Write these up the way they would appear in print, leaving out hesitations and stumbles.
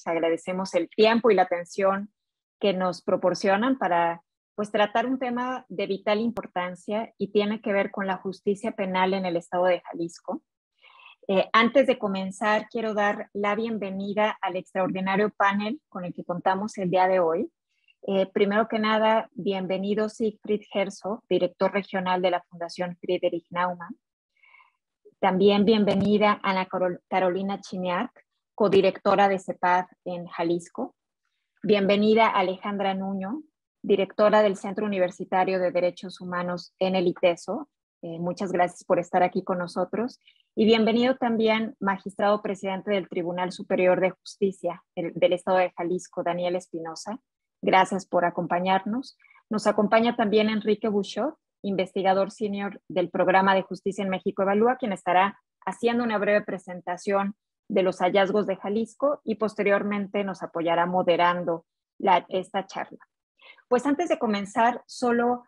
Agradecemos el tiempo y la atención que nos proporcionan para pues, tratar un tema de vital importancia y tiene que ver con la justicia penal en el estado de Jalisco. Antes de comenzar, quiero dar la bienvenida al extraordinario panel con el que contamos el día de hoy. Primero que nada, bienvenido Siegfried Herzog, director regional de la Fundación Friedrich Naumann. También bienvenida Ana Carolina Chiniak, codirectora de CEPAD en Jalisco. Bienvenida Alejandra Nuño, directora del Centro Universitario de Derechos Humanos en el ITESO. Muchas gracias por estar aquí con nosotros. Y bienvenido también magistrado presidente del Tribunal Superior de Justicia del Estado de Jalisco, Daniel Espinosa. Gracias por acompañarnos. Nos acompaña también Enrique Buchot, investigador senior del Programa de Justicia en México Evalúa, quien estará haciendo una breve presentación de los hallazgos de Jalisco y posteriormente nos apoyará moderando esta charla. Pues antes de comenzar, solo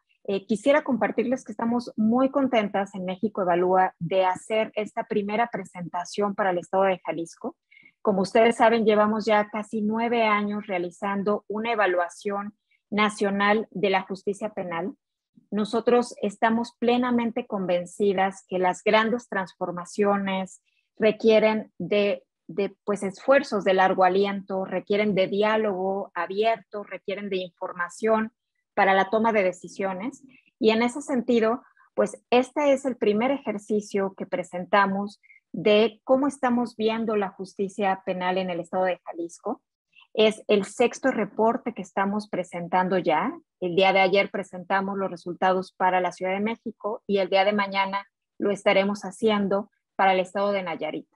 quisiera compartirles que estamos muy contentas en México Evalúa de hacer esta primera presentación para el estado de Jalisco. Como ustedes saben, llevamos ya casi 9 años realizando una evaluación nacional de la justicia penal. Nosotros estamos plenamente convencidas que las grandes transformaciones requieren de pues, esfuerzos de largo aliento, requieren de diálogo abierto, requieren de información para la toma de decisiones. Y en ese sentido, pues este es el primer ejercicio que presentamos de cómo estamos viendo la justicia penal en el estado de Jalisco. Es el 6º reporte que estamos presentando ya. El día de ayer presentamos los resultados para la Ciudad de México y el día de mañana lo estaremos haciendo para el estado de Nayarit.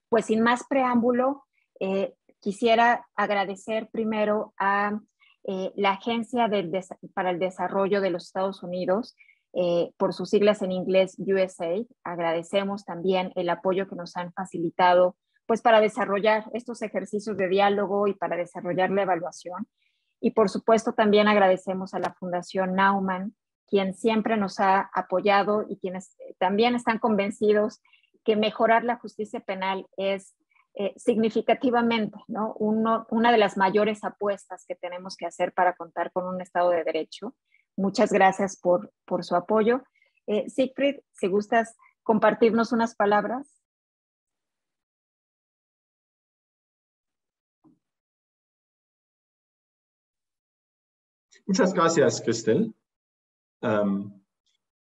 Pues sin más preámbulo, quisiera agradecer primero a la Agencia para el Desarrollo de los Estados Unidos, por sus siglas en inglés USAID. Agradecemos también el apoyo que nos han facilitado pues para desarrollar estos ejercicios de diálogo y para desarrollar la evaluación. Y por supuesto también agradecemos a la Fundación Naumann, quien siempre nos ha apoyado y quienes también están convencidos que mejorar la justicia penal es significativamente, ¿no? Una de las mayores apuestas que tenemos que hacer para contar con un Estado de Derecho. Muchas gracias por su apoyo. Siegfried, si gustas compartirnos unas palabras. Muchas gracias, Cristel.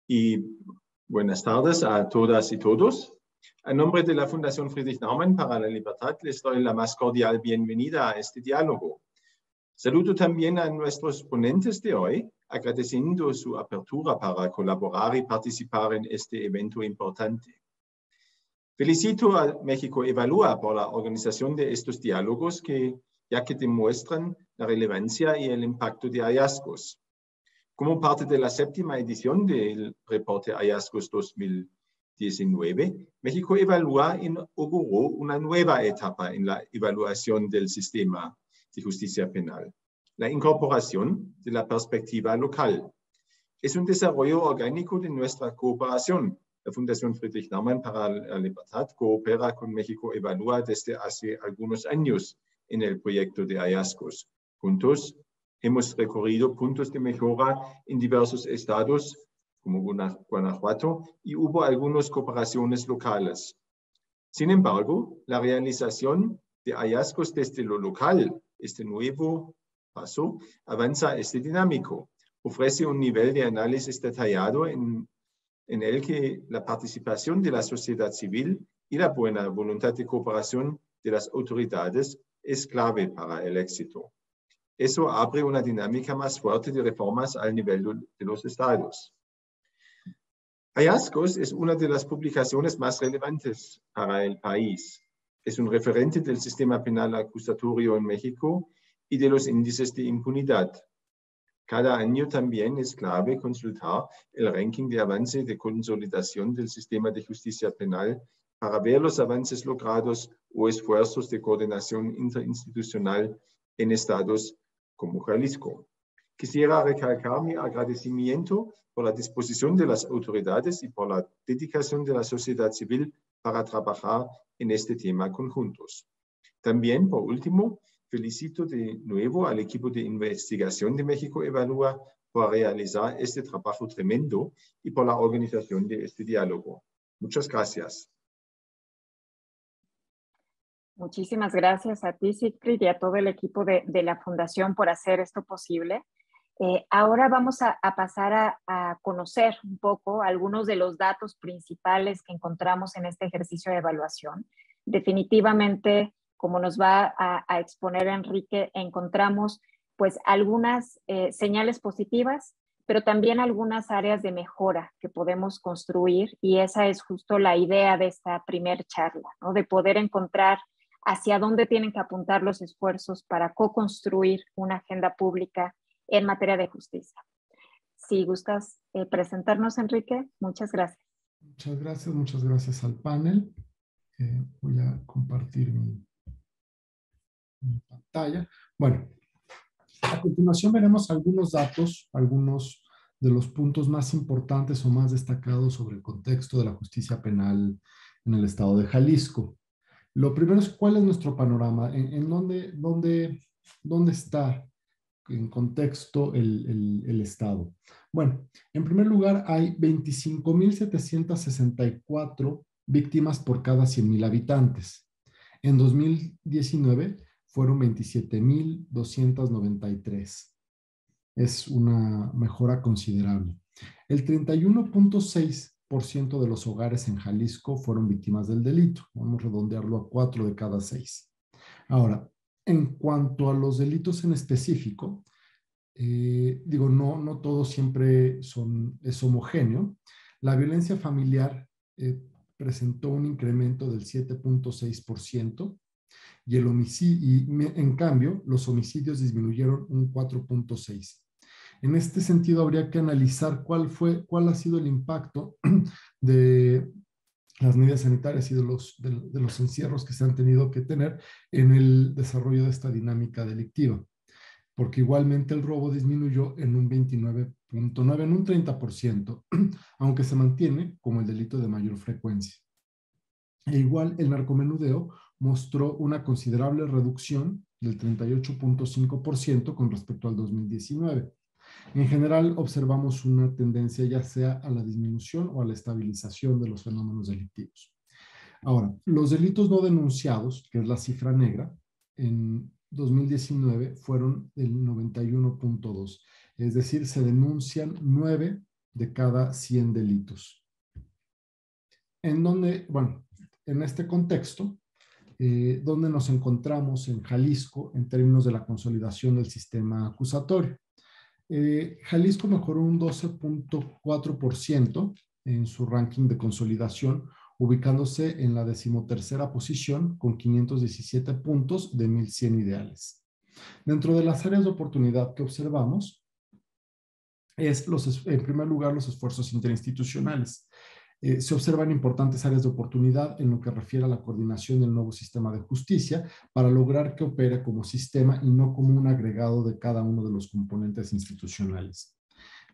Y buenas tardes a todas y todos. En nombre de la Fundación Friedrich Naumann para la Libertad, les doy la más cordial bienvenida a este diálogo. Saludo también a nuestros ponentes de hoy, agradeciendo su apertura para colaborar y participar en este evento importante. Felicito a México Evalúa por la organización de estos diálogos ya que demuestran la relevancia y el impacto de hallazgos. Como parte de la 7ª edición del reporte Hallazgos 2019, México Evalúa inauguró una nueva etapa en la evaluación del sistema de justicia penal, la incorporación de la perspectiva local. Es un desarrollo orgánico de nuestra cooperación. La Fundación Friedrich Naumann para la Libertad coopera con México Evalúa desde hace algunos años en el proyecto de hallazgos. Juntos hemos recorrido puntos de mejora en diversos estados, como Guanajuato, y hubo algunas cooperaciones locales. Sin embargo, la realización de hallazgos desde lo local, este nuevo paso, avanza dinámico. Ofrece un nivel de análisis detallado en el que la participación de la sociedad civil y la buena voluntad de cooperación de las autoridades es clave para el éxito. Eso abre una dinámica más fuerte de reformas al nivel de los estados. Hallazgos es una de las publicaciones más relevantes para el país. Es un referente del sistema penal acusatorio en México y de los índices de impunidad. Cada año también es clave consultar el ranking de avance y de consolidación del sistema de justicia penal para ver los avances logrados o esfuerzos de coordinación interinstitucional en estados como Jalisco. Quisiera recalcar mi agradecimiento por la disposición de las autoridades y por la dedicación de la sociedad civil para trabajar en este tema conjuntos. También, por último, felicito de nuevo al equipo de investigación de México Evalúa por realizar este trabajo tremendo y por la organización de este diálogo. Muchas gracias. Muchísimas gracias a ti, Siegfried, y a todo el equipo de la Fundación por hacer esto posible. Ahora vamos a pasar a conocer un poco algunos de los datos principales que encontramos en este ejercicio de evaluación. Definitivamente, como nos va a exponer Enrique, encontramos pues algunas señales positivas, pero también algunas áreas de mejora que podemos construir, y esa es justo la idea de esta primer charla, ¿no? De poder encontrar hacia dónde tienen que apuntar los esfuerzos para co-construir una agenda pública en materia de justicia. Si gustas presentarnos, Enrique, muchas gracias. Muchas gracias al panel. Voy a compartir mi pantalla. Bueno, a continuación veremos algunos datos, algunos de los puntos más importantes o más destacados sobre el contexto de la justicia penal en el estado de Jalisco. Lo primero es cuál es nuestro panorama, en dónde está en contexto el Estado. Bueno, en primer lugar hay 25,764 víctimas por cada 100,000 habitantes. En 2019 fueron 27,293. Es una mejora considerable. El 31,6% de los hogares en Jalisco fueron víctimas del delito. Vamos a redondearlo a 4 de cada 6. Ahora, en cuanto a los delitos en específico, no todo siempre es homogéneo. La violencia familiar presentó un incremento del 7,6% y en cambio los homicidios disminuyeron un 4,6%. En este sentido, habría que analizar cuál ha sido el impacto de las medidas sanitarias y de los encierros que se han tenido que tener en el desarrollo de esta dinámica delictiva. Porque igualmente el robo disminuyó en un 29,9%, en un 30%, aunque se mantiene como el delito de mayor frecuencia. E igual el narcomenudeo mostró una considerable reducción del 38,5% con respecto al 2019. En general, observamos una tendencia ya sea a la disminución o a la estabilización de los fenómenos delictivos. Ahora, los delitos no denunciados, que es la cifra negra, en 2019 fueron el 91,2%, es decir, se denuncian 9 de cada 100 delitos. En este contexto, donde nos encontramos en Jalisco en términos de la consolidación del sistema acusatorio. Jalisco mejoró un 12,4% en su ranking de consolidación, ubicándose en la 13ª posición con 517 puntos de 1,100 ideales. Dentro de las áreas de oportunidad que observamos, en primer lugar, los esfuerzos interinstitucionales. Se observan importantes áreas de oportunidad en lo que refiere a la coordinación del nuevo sistema de justicia para lograr que opere como sistema y no como un agregado de cada uno de los componentes institucionales.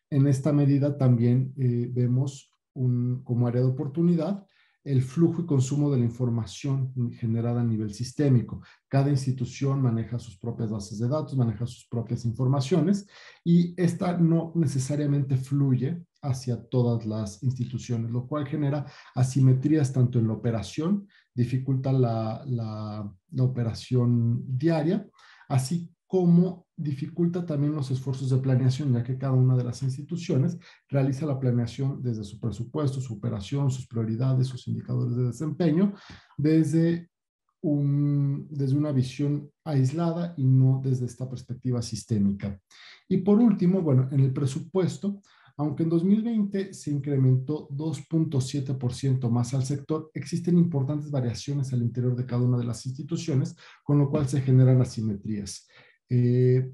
En esta medida también vemos como área de oportunidad el flujo y consumo de la información generada a nivel sistémico. Cada institución maneja sus propias bases de datos, maneja sus propias informaciones y esta no necesariamente fluye hacia todas las instituciones, lo cual genera asimetrías tanto en la operación, dificulta la operación diaria, así como dificulta también los esfuerzos de planeación, ya que cada una de las instituciones realiza la planeación desde su presupuesto, su operación, sus prioridades, sus indicadores de desempeño, desde una visión aislada y no desde esta perspectiva sistémica. Y por último, en el presupuesto, aunque en 2020 se incrementó 2,7% más al sector, existen importantes variaciones al interior de cada una de las instituciones, con lo cual se generan asimetrías.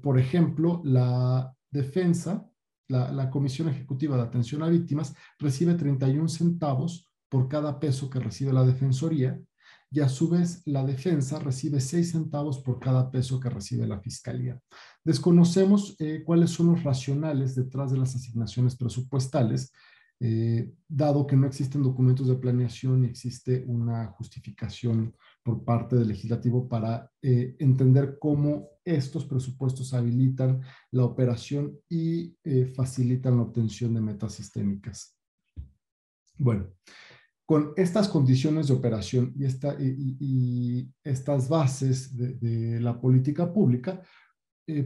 Por ejemplo, la defensa, la Comisión Ejecutiva de Atención a Víctimas recibe 31 centavos por cada peso que recibe la Defensoría y a su vez la defensa recibe 6 centavos por cada peso que recibe la Fiscalía. Desconocemos cuáles son los racionales detrás de las asignaciones presupuestales, dado que no existen documentos de planeación y existe una justificación por parte del legislativo para entender cómo estos presupuestos habilitan la operación y facilitan la obtención de metas sistémicas. Bueno, con estas condiciones de operación y estas bases de la política pública,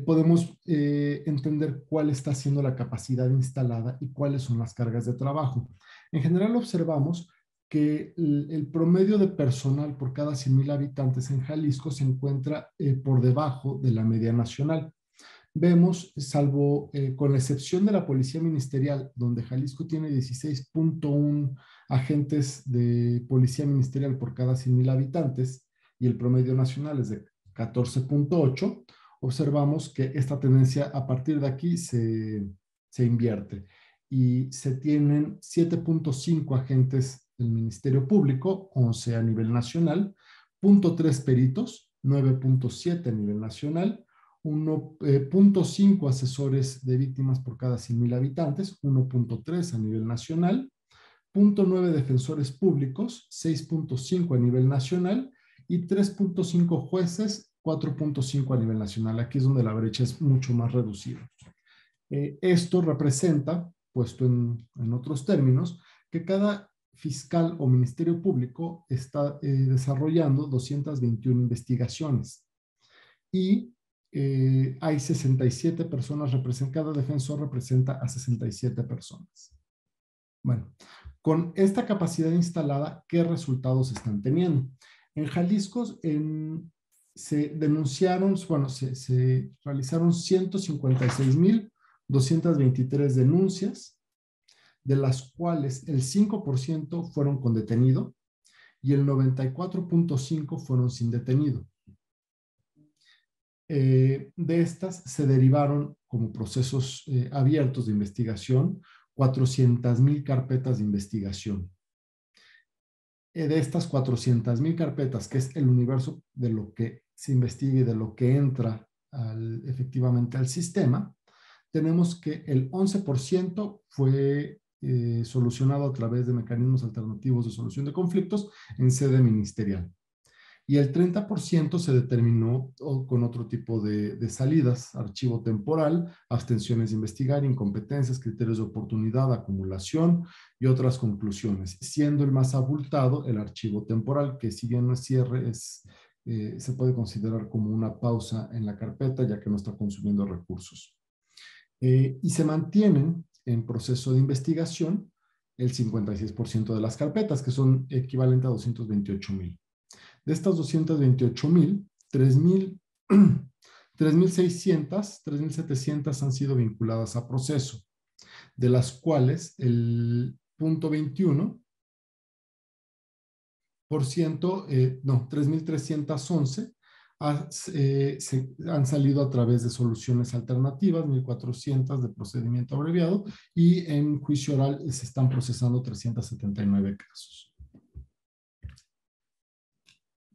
podemos entender cuál está siendo la capacidad instalada y cuáles son las cargas de trabajo. En general observamos que el promedio de personal por cada 100,000 habitantes en Jalisco se encuentra por debajo de la media nacional. Vemos, salvo con la excepción de la Policía Ministerial, donde Jalisco tiene 16.1 agentes de Policía Ministerial por cada 100,000 habitantes y el promedio nacional es de 14.8, observamos que esta tendencia a partir de aquí se invierte y se tienen 7.5 agentes del Ministerio Público, 11 a nivel nacional, 0.3 peritos, 9.7 a nivel nacional, 1.5 asesores de víctimas por cada 100,000 habitantes, 1.3 a nivel nacional, 0.9 defensores públicos, 6.5 a nivel nacional y 3.5 jueces, 4.5 a nivel nacional. Aquí es donde la brecha es mucho más reducida. Esto representa, puesto en otros términos, que cada fiscal o ministerio público está desarrollando 221 investigaciones y hay 67 personas, cada defensor representa a 67 personas. Bueno, con esta capacidad instalada, ¿qué resultados están teniendo? En Jalisco se denunciaron, bueno, se realizaron 156,223 denuncias, de las cuales el 5% fueron con detenido y el 94.5% fueron sin detenido. De estas se derivaron como procesos abiertos de investigación 400,000 carpetas de investigación. De estas 400,000 carpetas, que es el universo de lo que se investiga y de lo que entra efectivamente al sistema, tenemos que el 11% fue solucionado a través de mecanismos alternativos de solución de conflictos en sede ministerial. Y el 30% se determinó con otro tipo de salidas, archivo temporal, abstenciones de investigar, incompetencias, criterios de oportunidad, acumulación y otras conclusiones, siendo el más abultado el archivo temporal, que si bien no es cierre, se puede considerar como una pausa en la carpeta, ya que no está consumiendo recursos. Y se mantienen en proceso de investigación el 56% de las carpetas, que son equivalente a 228,000. De estas 228,000, 3,700 han sido vinculadas a proceso, de las cuales el 0.21%, 3,311 han salido a través de soluciones alternativas, 1,400 de procedimiento abreviado, y en juicio oral se están procesando 379 casos.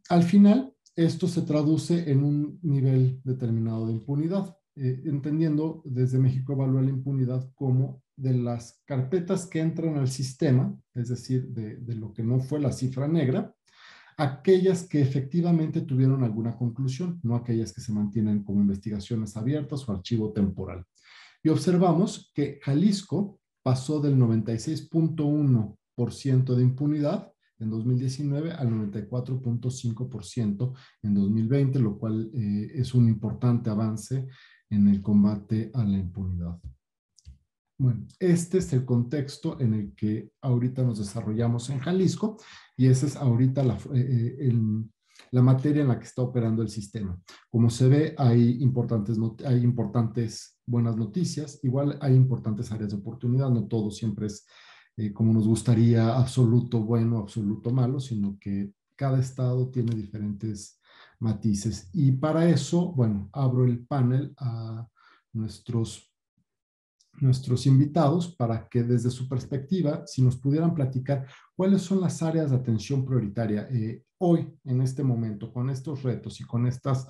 Al final, esto se traduce en un nivel determinado de impunidad, entendiendo desde México evalúa la impunidad como de las carpetas que entran al sistema, es decir, de lo que no fue la cifra negra, aquellas que efectivamente tuvieron alguna conclusión, no aquellas que se mantienen como investigaciones abiertas o archivo temporal. Y observamos que Jalisco pasó del 96.1% de impunidad en 2019 al 94.5% en 2020, lo cual es un importante avance en el combate a la impunidad. Bueno, este es el contexto en el que ahorita nos desarrollamos en Jalisco y esa es ahorita la materia en la que está operando el sistema. Como se ve, hay importantes buenas noticias, igual hay importantes áreas de oportunidad, no todo siempre es como nos gustaría, absoluto bueno, absoluto malo, sino que cada estado tiene diferentes matices. Y para eso, bueno, abro el panel a nuestros invitados para que desde su perspectiva, si nos pudieran platicar cuáles son las áreas de atención prioritaria hoy, en este momento, con estos retos y con estas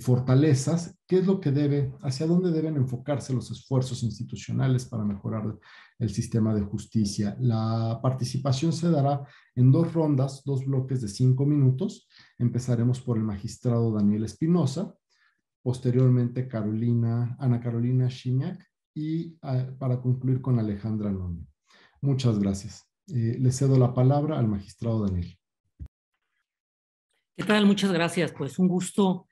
fortalezas, ¿qué es lo que hacia dónde deben enfocarse los esfuerzos institucionales para mejorar el sistema de justicia? La participación se dará en 2 rondas, 2 bloques de 5 minutos. Empezaremos por el magistrado Daniel Espinosa, posteriormente Ana Carolina Shiniak y para concluir con Alejandra Noño. Muchas gracias. Le cedo la palabra al magistrado Daniel. ¿Qué tal? Muchas gracias. Pues un gusto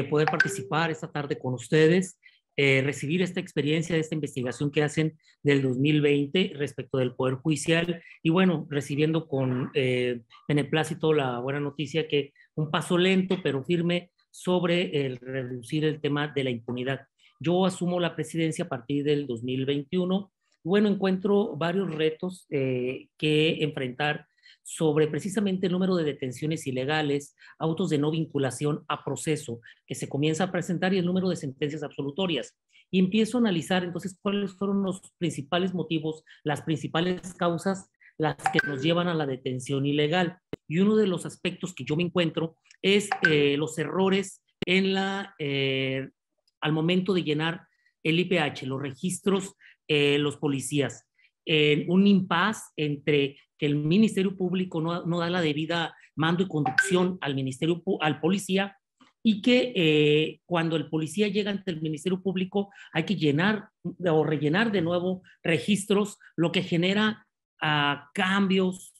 poder participar esta tarde con ustedes, recibir esta experiencia, esta investigación que hacen del 2020 respecto del Poder Judicial y bueno, recibiendo con beneplácito la buena noticia que un paso lento pero firme sobre el reducir el tema de la impunidad. Yo asumo la presidencia a partir del 2021. Bueno, encuentro varios retos que enfrentar sobre precisamente el número de detenciones ilegales, autos de no vinculación a proceso que se comienza a presentar y el número de sentencias absolutorias. Y empiezo a analizar entonces cuáles fueron los principales motivos, las principales causas, las que nos llevan a la detención ilegal. Y uno de los aspectos que yo me encuentro es los errores en al momento de llenar el IPH, los registros, los policías. Un impasse entre que el Ministerio Público no da la debida mando y conducción al policía y que cuando el policía llega ante el Ministerio Público hay que llenar o rellenar de nuevo registros, lo que genera cambios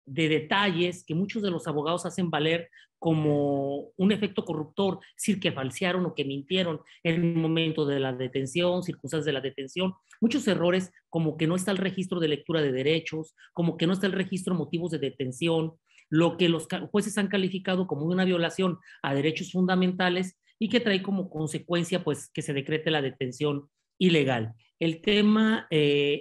de detalles que muchos de los abogados hacen valer como un efecto corruptor, es decir, que falsearon o que mintieron en el momento de la detención, circunstancias de la detención, muchos errores como que no está el registro de lectura de derechos, como que no está el registro de motivos de detención, lo que los jueces han calificado como una violación a derechos fundamentales y que trae como consecuencia pues que se decrete la detención ilegal. El tema,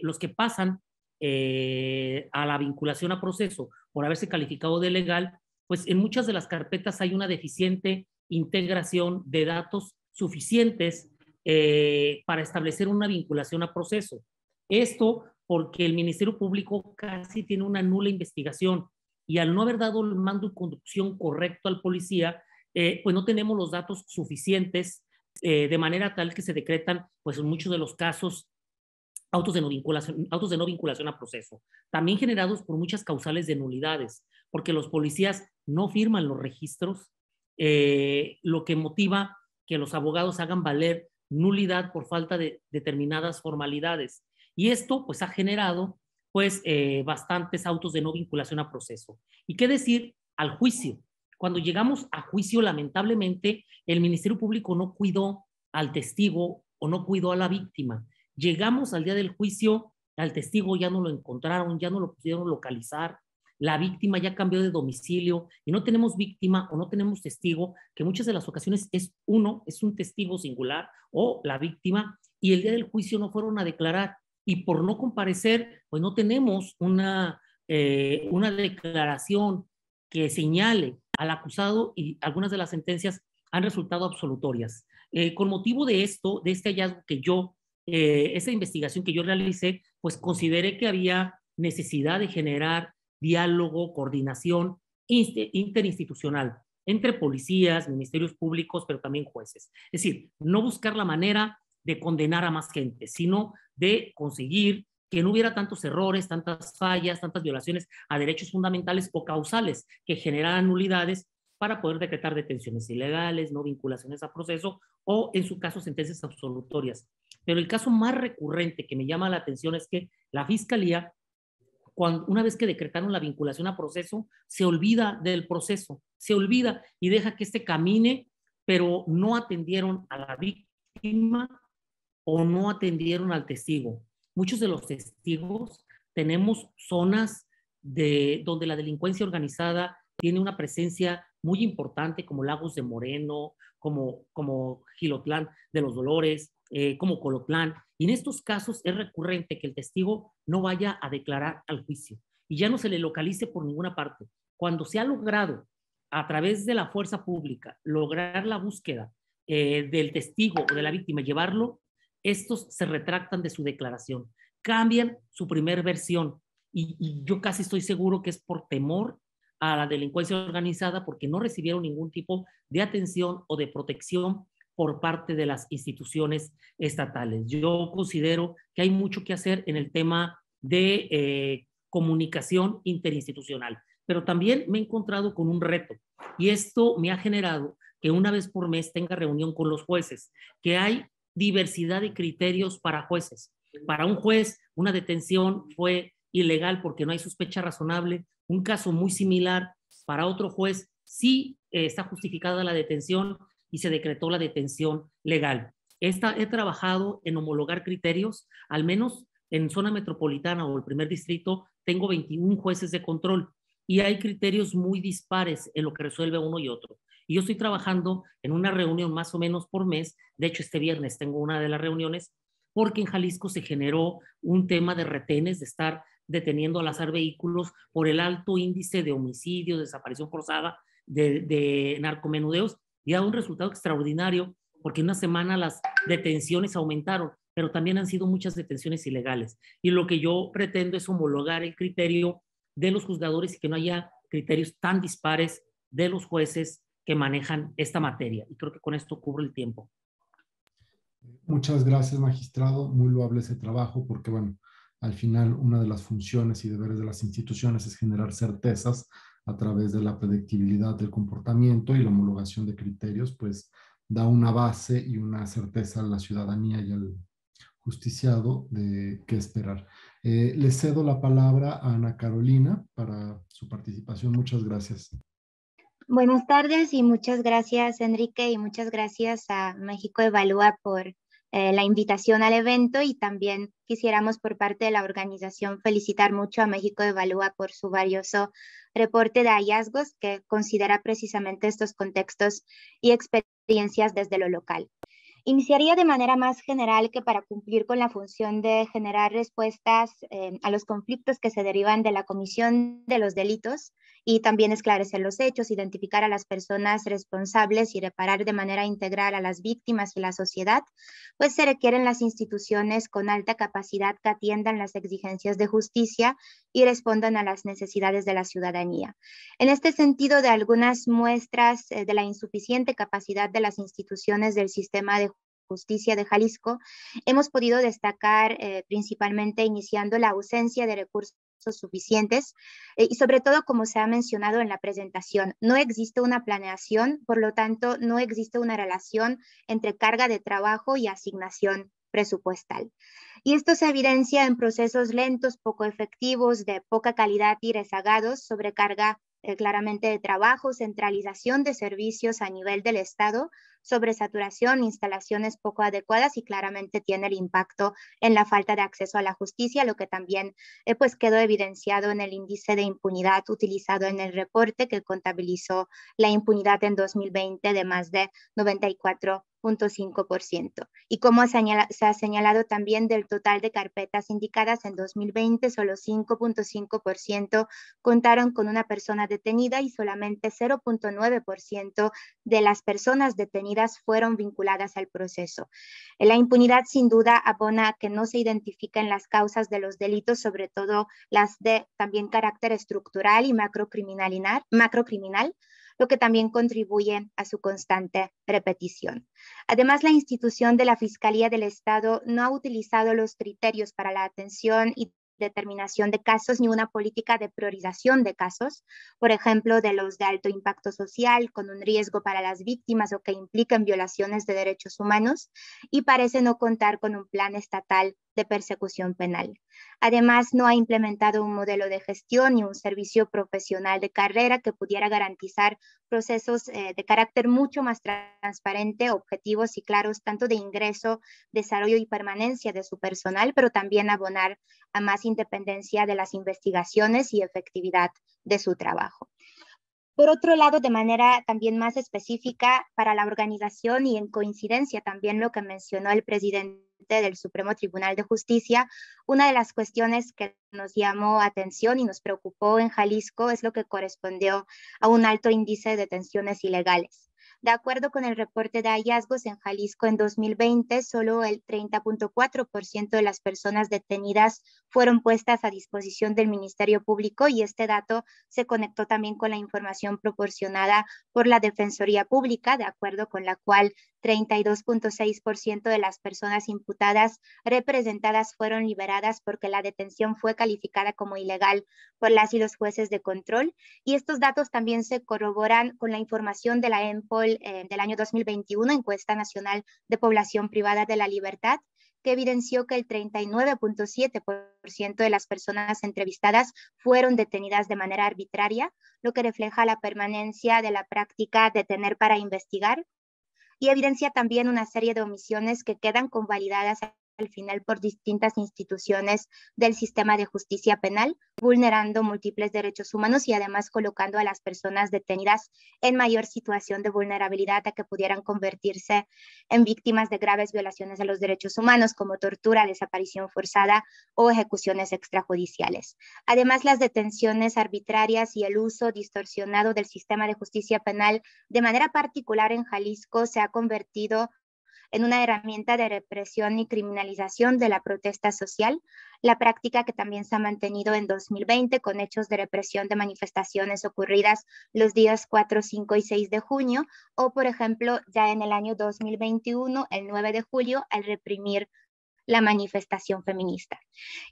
los que pasan a la vinculación a proceso por haberse calificado de legal, pues en muchas de las carpetas hay una deficiente integración de datos suficientes para establecer una vinculación a proceso. Esto porque el Ministerio Público casi tiene una nula investigación y al no haber dado el mando y conducción correcto al policía, pues no tenemos los datos suficientes de manera tal que se decretan, pues en muchos de los casos, autos de no vinculación a proceso, también generados por muchas causales de nulidades, porque los policías no firman los registros, lo que motiva que los abogados hagan valer nulidad por falta de determinadas formalidades. Y esto pues ha generado pues bastantes autos de no vinculación a proceso. ¿Y qué decir al juicio? Cuando llegamos a juicio, lamentablemente, el Ministerio Público no cuidó al testigo o no cuidó a la víctima. Llegamos al día del juicio, al testigo ya no lo encontraron, ya no lo pudieron localizar, la víctima ya cambió de domicilio y no tenemos víctima o no tenemos testigo, que muchas de las ocasiones es un testigo singular o la víctima, y el día del juicio no fueron a declarar y por no comparecer, pues no tenemos una declaración que señale al acusado y algunas de las sentencias han resultado absolutorias. Con motivo de esto, de este hallazgo que esa investigación que yo realicé, pues consideré que había necesidad de generar diálogo, coordinación interinstitucional entre policías, ministerios públicos, pero también jueces. Es decir, no buscar la manera de condenar a más gente, sino de conseguir que no hubiera tantos errores, tantas fallas, tantas violaciones a derechos fundamentales o causales que generaran nulidades para poder decretar detenciones ilegales, no vinculaciones a proceso o, en su caso, sentencias absolutorias. Pero el caso más recurrente que me llama la atención es que la Fiscalía, una vez que decretaron la vinculación a proceso, se olvida del proceso, se olvida y deja que este camine, pero no atendieron a la víctima o no atendieron al testigo. Muchos de los testigos tenemos zonas donde la delincuencia organizada tiene una presencia muy importante, como Lagos de Moreno, como Gilotlán de los Dolores, como Colotlán. Y en estos casos es recurrente que el testigo no vaya a declarar al juicio y ya no se le localice por ninguna parte. Cuando se ha logrado, a través de la fuerza pública, lograr la búsqueda del testigo o de la víctima, llevarlo, estos se retractan de su declaración, cambian su primer versión y yo casi estoy seguro que es por temor a la delincuencia organizada porque no recibieron ningún tipo de atención o de protección por parte de las instituciones estatales. Yo considero que hay mucho que hacer en el tema de comunicación interinstitucional, pero también me he encontrado con un reto y esto me ha generado que una vez por mes tenga reunión con los jueces, que hay diversidad de criterios para jueces. Para un juez, una detención fue ilegal porque no hay sospecha razonable. Un caso muy similar para otro juez sí está justificada la detención y se decretó la detención legal. He trabajado en homologar criterios, al menos en zona metropolitana o el primer distrito tengo 21 jueces de control y hay criterios muy dispares en lo que resuelve uno y otro. Y yo estoy trabajando en una reunión más o menos por mes. De hecho, este viernes tengo una de las reuniones porque en Jalisco se generó un tema de retenes, de estar deteniendo al azar vehículos por el alto índice de homicidios, desaparición forzada, de narcomenudeos, y ha dado un resultado extraordinario porque en una semana las detenciones aumentaron, pero también han sido muchas detenciones ilegales. Y lo que yo pretendo es homologar el criterio de los juzgadores y que no haya criterios tan dispares de los jueces que manejan esta materia. Y creo que con esto cubro el tiempo. Muchas gracias, magistrado. Muy loable ese trabajo porque, bueno, al final una de las funciones y deberes de las instituciones es generar certezas a través de la predictibilidad del comportamiento y la homologación de criterios, pues da una base y una certeza a la ciudadanía y al justiciado de qué esperar. Le cedo la palabra a Ana Carolina para su participación. Muchas gracias. Buenas tardes y muchas gracias, Enrique, y muchas gracias a México Evalúa por la invitación al evento, y también quisiéramos por parte de la organización felicitar mucho a México Evalúa por su valioso reporte de hallazgos que considera precisamente estos contextos y experiencias desde lo local. Iniciaría de manera más general que para cumplir con la función de generar respuestas a los conflictos que se derivan de la comisión de los delitos y también esclarecer los hechos, identificar a las personas responsables y reparar de manera integral a las víctimas y la sociedad, pues se requieren las instituciones con alta capacidad que atiendan las exigencias de justicia y respondan a las necesidades de la ciudadanía. En este sentido, de algunas muestras de la insuficiente capacidad de las instituciones del sistema de justicia de Jalisco, hemos podido destacar principalmente iniciando la ausencia de recursos suficientes y sobre todo, como se ha mencionado en la presentación, no existe una planeación, por lo tanto no existe una relación entre carga de trabajo y asignación presupuestal. Y esto se evidencia en procesos lentos, poco efectivos, de poca calidad y rezagados, sobrecarga claramente de trabajo, centralización de servicios a nivel del Estado, sobresaturación, instalaciones poco adecuadas y claramente tiene el impacto en la falta de acceso a la justicia, lo que también pues quedó evidenciado en el índice de impunidad utilizado en el reporte que contabilizó la impunidad en 2020 de más de 94.5%. Y como se ha señalado también, del total de carpetas indicadas en 2020, solo 5.5% contaron con una persona detenida y solamente 0.9% de las personas detenidas fueron vinculadas al proceso. La impunidad sin duda abona a que no se identifiquen las causas de los delitos, sobre todo las de también carácter estructural y macrocriminal, lo que también contribuye a su constante repetición. Además, la institución de la Fiscalía del Estado no ha utilizado los criterios para la atención y determinación de casos ni una política de priorización de casos, por ejemplo, de los de alto impacto social, con un riesgo para las víctimas o que implican violaciones de derechos humanos, y parece no contar con un plan estatal de persecución penal. Además, no ha implementado un modelo de gestión ni un servicio profesional de carrera que pudiera garantizar procesos de carácter mucho más transparente, objetivos y claros, tanto de ingreso, desarrollo y permanencia de su personal, pero también abonar a más independencia de las investigaciones y efectividad de su trabajo. Por otro lado, de manera también más específica para la organización y en coincidencia también lo que mencionó el presidente del Supremo Tribunal de Justicia, una de las cuestiones que nos llamó atención y nos preocupó en Jalisco es lo que correspondió a un alto índice de detenciones ilegales. De acuerdo con el reporte de hallazgos en Jalisco en 2020, solo el 30.4% de las personas detenidas fueron puestas a disposición del Ministerio Público, y este dato se conectó también con la información proporcionada por la Defensoría Pública, de acuerdo con la cual 32.6% de las personas imputadas representadas fueron liberadas porque la detención fue calificada como ilegal por las y los jueces de control. Y estos datos también se corroboran con la información de la EMPOL del año 2021, Encuesta Nacional de Población Privada de la Libertad, que evidenció que el 39.7% de las personas entrevistadas fueron detenidas de manera arbitraria, lo que refleja la permanencia de la práctica detener para investigar, y evidencia también una serie de omisiones que quedan convalidadas al final por distintas instituciones del sistema de justicia penal, vulnerando múltiples derechos humanos y además colocando a las personas detenidas en mayor situación de vulnerabilidad a que pudieran convertirse en víctimas de graves violaciones de los derechos humanos, como tortura, desaparición forzada o ejecuciones extrajudiciales. Además, las detenciones arbitrarias y el uso distorsionado del sistema de justicia penal, de manera particular en Jalisco, se ha convertido en una herramienta de represión y criminalización de la protesta social, la práctica que también se ha mantenido en 2020 con hechos de represión de manifestaciones ocurridas los días 4, 5 y 6 de junio, o por ejemplo, ya en el año 2021, el 9 de julio, al reprimir la manifestación feminista.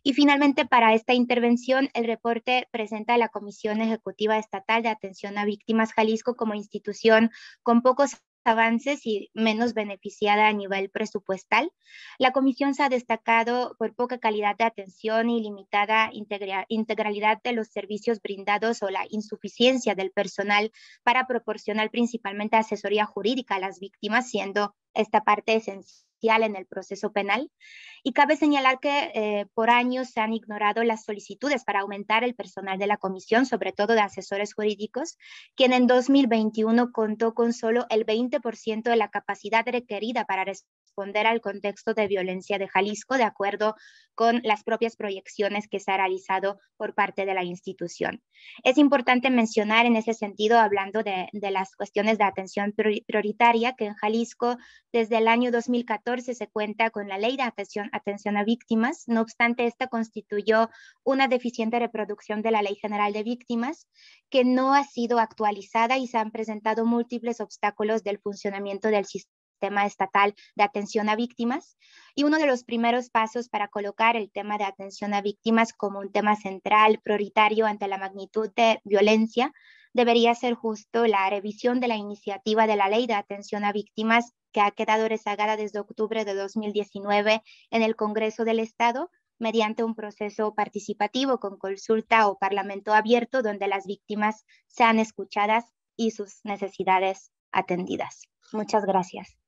Y finalmente, para esta intervención, el reporte presenta a la Comisión Ejecutiva Estatal de Atención a Víctimas Jalisco como institución con pocos avances y menos beneficiada a nivel presupuestal. La comisión se ha destacado por poca calidad de atención y limitada integralidad de los servicios brindados, o la insuficiencia del personal para proporcionar principalmente asesoría jurídica a las víctimas, siendo esta parte esencial en el proceso penal. Y cabe señalar que por años se han ignorado las solicitudes para aumentar el personal de la comisión, sobre todo de asesores jurídicos, quien en 2021 contó con solo el 20% de la capacidad requerida para responder al contexto de violencia de Jalisco, de acuerdo con las propias proyecciones que se ha realizado por parte de la institución. Es importante mencionar en ese sentido, hablando de las cuestiones de atención prioritaria, que en Jalisco desde el año 2014 se cuenta con la Ley de Atención a Víctimas. No obstante, esta constituyó una deficiente reproducción de la Ley General de Víctimas, que no ha sido actualizada, y se han presentado múltiples obstáculos del funcionamiento del sistema estatal de atención a víctimas. Y uno de los primeros pasos para colocar el tema de atención a víctimas como un tema central, prioritario ante la magnitud de violencia, debería ser justo la revisión de la iniciativa de la Ley de Atención a Víctimas, que ha quedado rezagada desde octubre de 2019 en el Congreso del Estado, mediante un proceso participativo con consulta o parlamento abierto, donde las víctimas sean escuchadas y sus necesidades atendidas. Muchas gracias.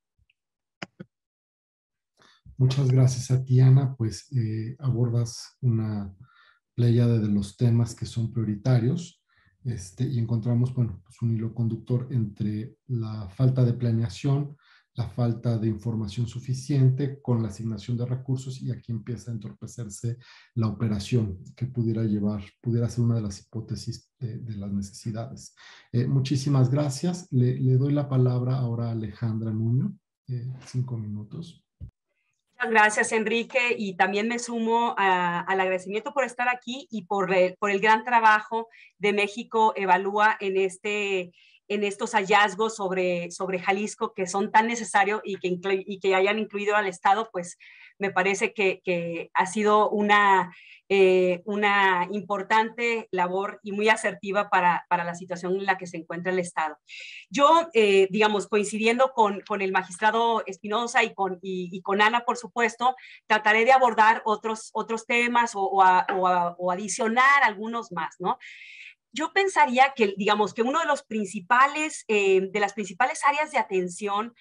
Muchas gracias a ti, Ana. Pues abordas una pléyade de los temas que son prioritarios, y encontramos, bueno, pues un hilo conductor entre la falta de planeación, la falta de información suficiente con la asignación de recursos, y aquí empieza a entorpecerse la operación que pudiera ser una de las hipótesis de las necesidades. Muchísimas gracias. Le doy la palabra ahora a Alejandra Nuño. 5 minutos. Muchas gracias, Enrique, y también me sumo al agradecimiento por estar aquí y por el gran trabajo de México Evalúa en estos hallazgos sobre Jalisco, que son tan necesarios, y que hayan incluido al Estado, pues me parece que ha sido una importante labor y muy asertiva para la situación en la que se encuentra el Estado. Yo, digamos, coincidiendo con el magistrado Espinosa y con Ana, por supuesto, trataré de abordar otros temas o adicionar algunos más, ¿no? Yo pensaría que, digamos, que uno de las principales áreas de atención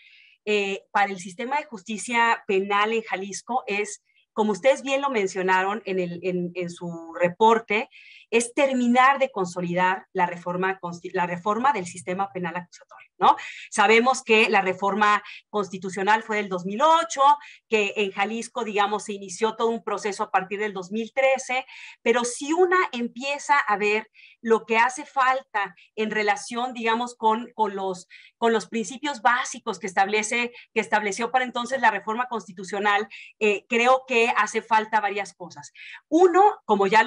para el sistema de justicia penal en Jalisco es, como ustedes bien lo mencionaron en su reporte, es terminar de consolidar la reforma del sistema penal acusatorio, ¿no? Sabemos que la reforma constitucional fue del 2008, que en Jalisco, digamos, se inició todo un proceso a partir del 2013, pero si una empieza a ver lo que hace falta en relación, digamos, con los principios básicos que estableció para entonces la reforma constitucional, creo que hace falta varias cosas. Uno, como ya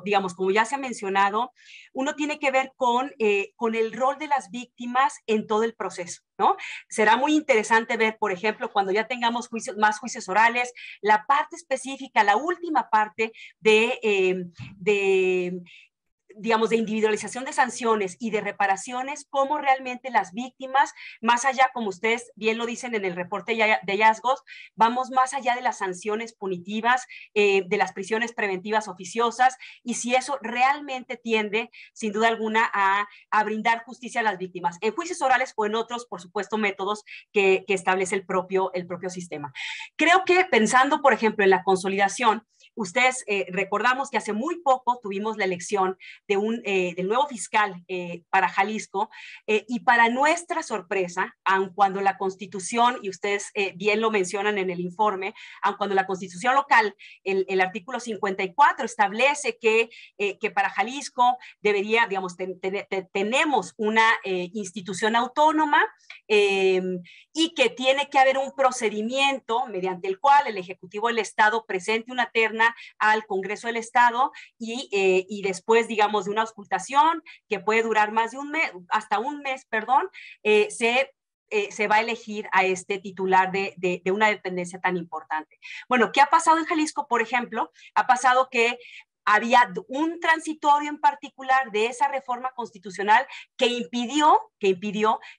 digamos, como ya se ha mencionado, uno tiene que ver con el rol de las víctimas en todo el proceso, ¿no? Será muy interesante ver, por ejemplo, cuando ya tengamos más juicios orales, la parte específica, la última parte digamos, de individualización de sanciones y de reparaciones, cómo realmente las víctimas, más allá, como ustedes bien lo dicen en el reporte de hallazgos, vamos más allá de las sanciones punitivas, de las prisiones preventivas oficiosas, y si eso realmente tiende, sin duda alguna, a brindar justicia a las víctimas, en juicios orales o en otros, por supuesto, métodos que establece el propio sistema. Creo que pensando, por ejemplo, en la consolidación, ustedes recordamos que hace muy poco tuvimos la elección del nuevo fiscal para Jalisco, y para nuestra sorpresa, aun cuando la Constitución, y ustedes bien lo mencionan en el informe, aun cuando la Constitución local, el artículo 54 establece que para Jalisco debería, digamos, tenemos una institución autónoma, y que tiene que haber un procedimiento mediante el cual el Ejecutivo del Estado presente una terna al Congreso del Estado y después, digamos, de una auscultación que puede durar más de un mes, hasta un mes, perdón, se va a elegir a este titular de una dependencia tan importante. Bueno, ¿qué ha pasado en Jalisco, por ejemplo? Ha pasado que había un transitorio en particular de esa reforma constitucional que impidió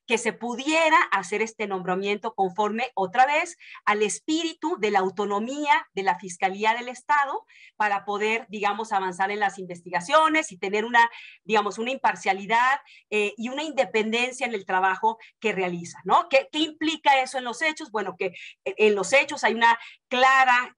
que se pudiera hacer este nombramiento conforme otra vez al espíritu de la autonomía de la Fiscalía del Estado para poder, digamos, avanzar en las investigaciones y tener una imparcialidad y una independencia en el trabajo que realiza, ¿no? ¿Qué implica eso en los hechos? Bueno, que en los hechos hay una clara,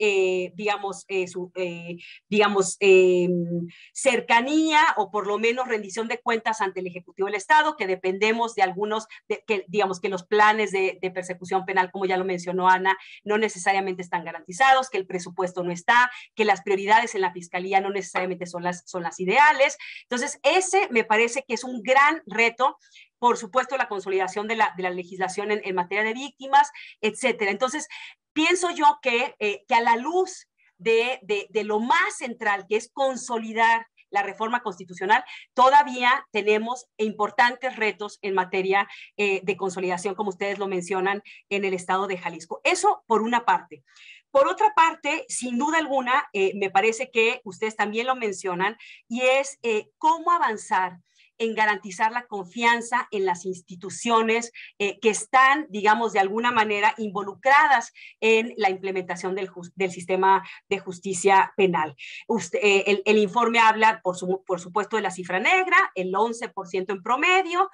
cercanía o por lo menos rendición de cuentas ante el Ejecutivo del Estado, que dependemos de algunos, que los planes de persecución penal, como ya lo mencionó Ana, no necesariamente están garantizados, que el presupuesto no está, que las prioridades en la Fiscalía no necesariamente son las ideales. Entonces, ese me parece que es un gran reto. Por supuesto, la consolidación de la legislación en materia de víctimas, etcétera. Entonces, pienso yo que a la luz de lo más central, que es consolidar la reforma constitucional, todavía tenemos importantes retos en materia de consolidación, como ustedes lo mencionan, en el estado de Jalisco. Eso por una parte. Por otra parte, sin duda alguna, me parece que ustedes también lo mencionan, y es cómo avanzar en garantizar la confianza en las instituciones que están, digamos, de alguna manera involucradas en la implementación del sistema de justicia penal. El informe habla, por supuesto, de la cifra negra, el 11% en promedio,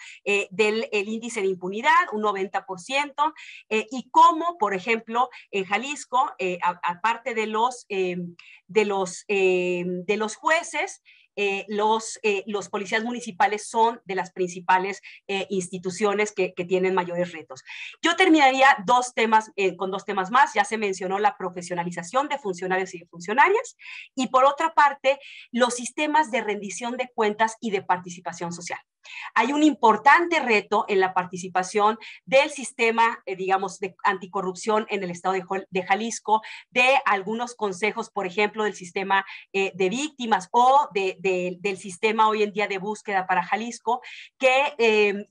del índice de impunidad, un 90%, y cómo, por ejemplo, en Jalisco, aparte de los jueces, los policías municipales son de las principales instituciones que tienen mayores retos. Yo terminaría con dos temas más. Ya se mencionó la profesionalización de funcionarios y de funcionarias, y por otra parte, los sistemas de rendición de cuentas y de participación social. Hay un importante reto en la participación del sistema, digamos, de anticorrupción en el estado de Jalisco, de algunos consejos, por ejemplo, del sistema de víctimas o del sistema hoy en día de búsqueda para Jalisco,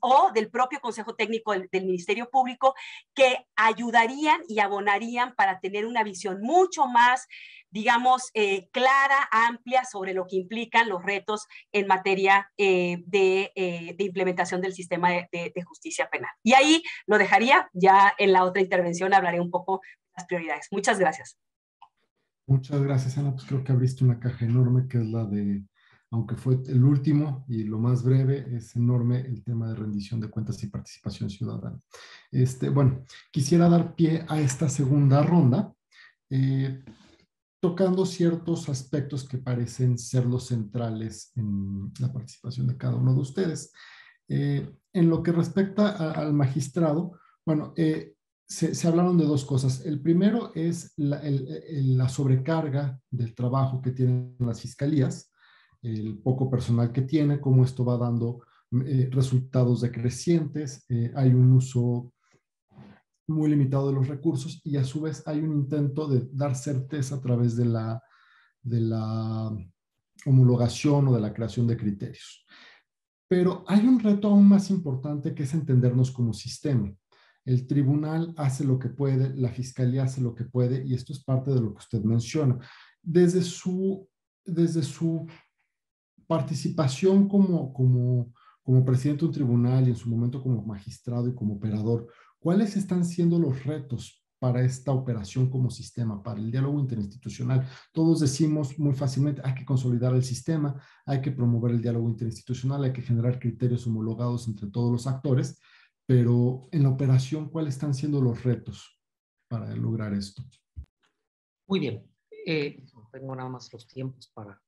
o del propio Consejo Técnico del Ministerio Público, que ayudarían y abonarían para tener una visión mucho más, digamos, clara, amplia sobre lo que implican los retos en materia de implementación del sistema de justicia penal. Y ahí lo dejaría, ya en la otra intervención hablaré un poco de las prioridades. Muchas gracias. Muchas gracias, Ana. Pues creo que abriste una caja enorme, que es la de, aunque fue el último y lo más breve, es enorme el tema de rendición de cuentas y participación ciudadana. Bueno, quisiera dar pie a esta segunda ronda. tocando ciertos aspectos que parecen ser los centrales en la participación de cada uno de ustedes. En lo que respecta al magistrado, bueno, se hablaron de dos cosas. El primero es la sobrecarga del trabajo que tienen las fiscalías, el poco personal que tiene, cómo esto va dando resultados decrecientes, hay un uso muy limitado de los recursos y a su vez hay un intento de dar certeza a través de la homologación o de la creación de criterios. Pero hay un reto aún más importante que es entendernos como sistema. El tribunal hace lo que puede, la fiscalía hace lo que puede y esto es parte de lo que usted menciona. Desde su participación como presidente de un tribunal y en su momento como magistrado y como operador, ¿cuáles están siendo los retos para esta operación como sistema, para el diálogo interinstitucional? Todos decimos muy fácilmente, hay que consolidar el sistema, hay que promover el diálogo interinstitucional, hay que generar criterios homologados entre todos los actores, pero en la operación, ¿cuáles están siendo los retos para lograr esto? Muy bien. Tengo nada más los tiempos para...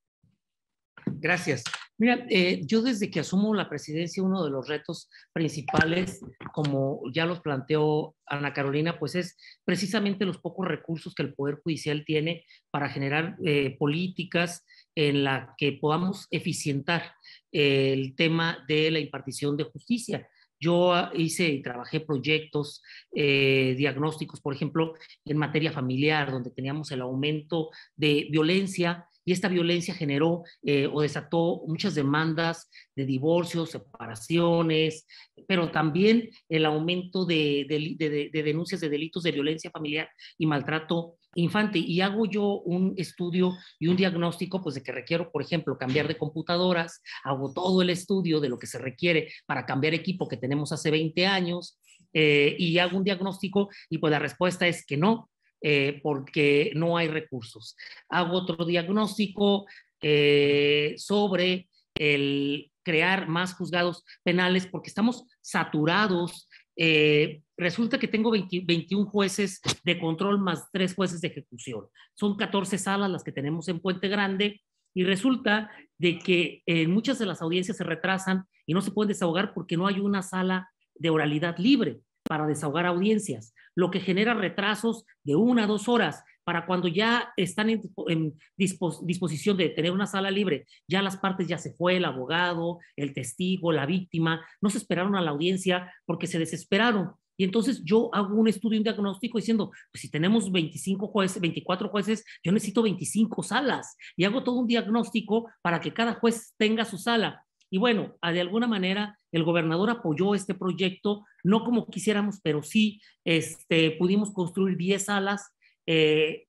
Gracias. Mira, yo desde que asumo la presidencia, uno de los retos principales, como ya los planteó Ana Carolina, pues es precisamente los pocos recursos que el Poder Judicial tiene para generar políticas en la que podamos eficientar el tema de la impartición de justicia. Yo hice y trabajé proyectos diagnósticos, por ejemplo, en materia familiar, donde teníamos el aumento de violencia y esta violencia generó o desató muchas demandas de divorcios, separaciones, pero también el aumento de denuncias de delitos de violencia familiar y maltrato infante. Y hago yo un estudio y un diagnóstico, pues de que requiero, por ejemplo, cambiar de computadoras, hago todo el estudio de lo que se requiere para cambiar equipo que tenemos hace 20 años y hago un diagnóstico y pues la respuesta es que no, porque no hay recursos. Hago otro diagnóstico sobre el crear más juzgados penales porque estamos saturados. Resulta que tengo 21 jueces de control más 3 jueces de ejecución. Son 14 salas las que tenemos en Puente Grande y resulta de que muchas de las audiencias se retrasan y no se pueden desahogar porque no hay una sala de oralidad libre para desahogar audiencias, lo que genera retrasos de 1 a 2 horas. Para cuando ya están en disposición de tener una sala libre, ya las partes ya se fue, el abogado, el testigo, la víctima, no se esperaron a la audiencia porque se desesperaron. Y entonces yo hago un estudio, un diagnóstico diciendo, pues si tenemos 25 jueces, 24 jueces, yo necesito 25 salas. Y hago todo un diagnóstico para que cada juez tenga su sala. Y bueno, de alguna manera el gobernador apoyó este proyecto, no como quisiéramos, pero sí pudimos construir 10 salas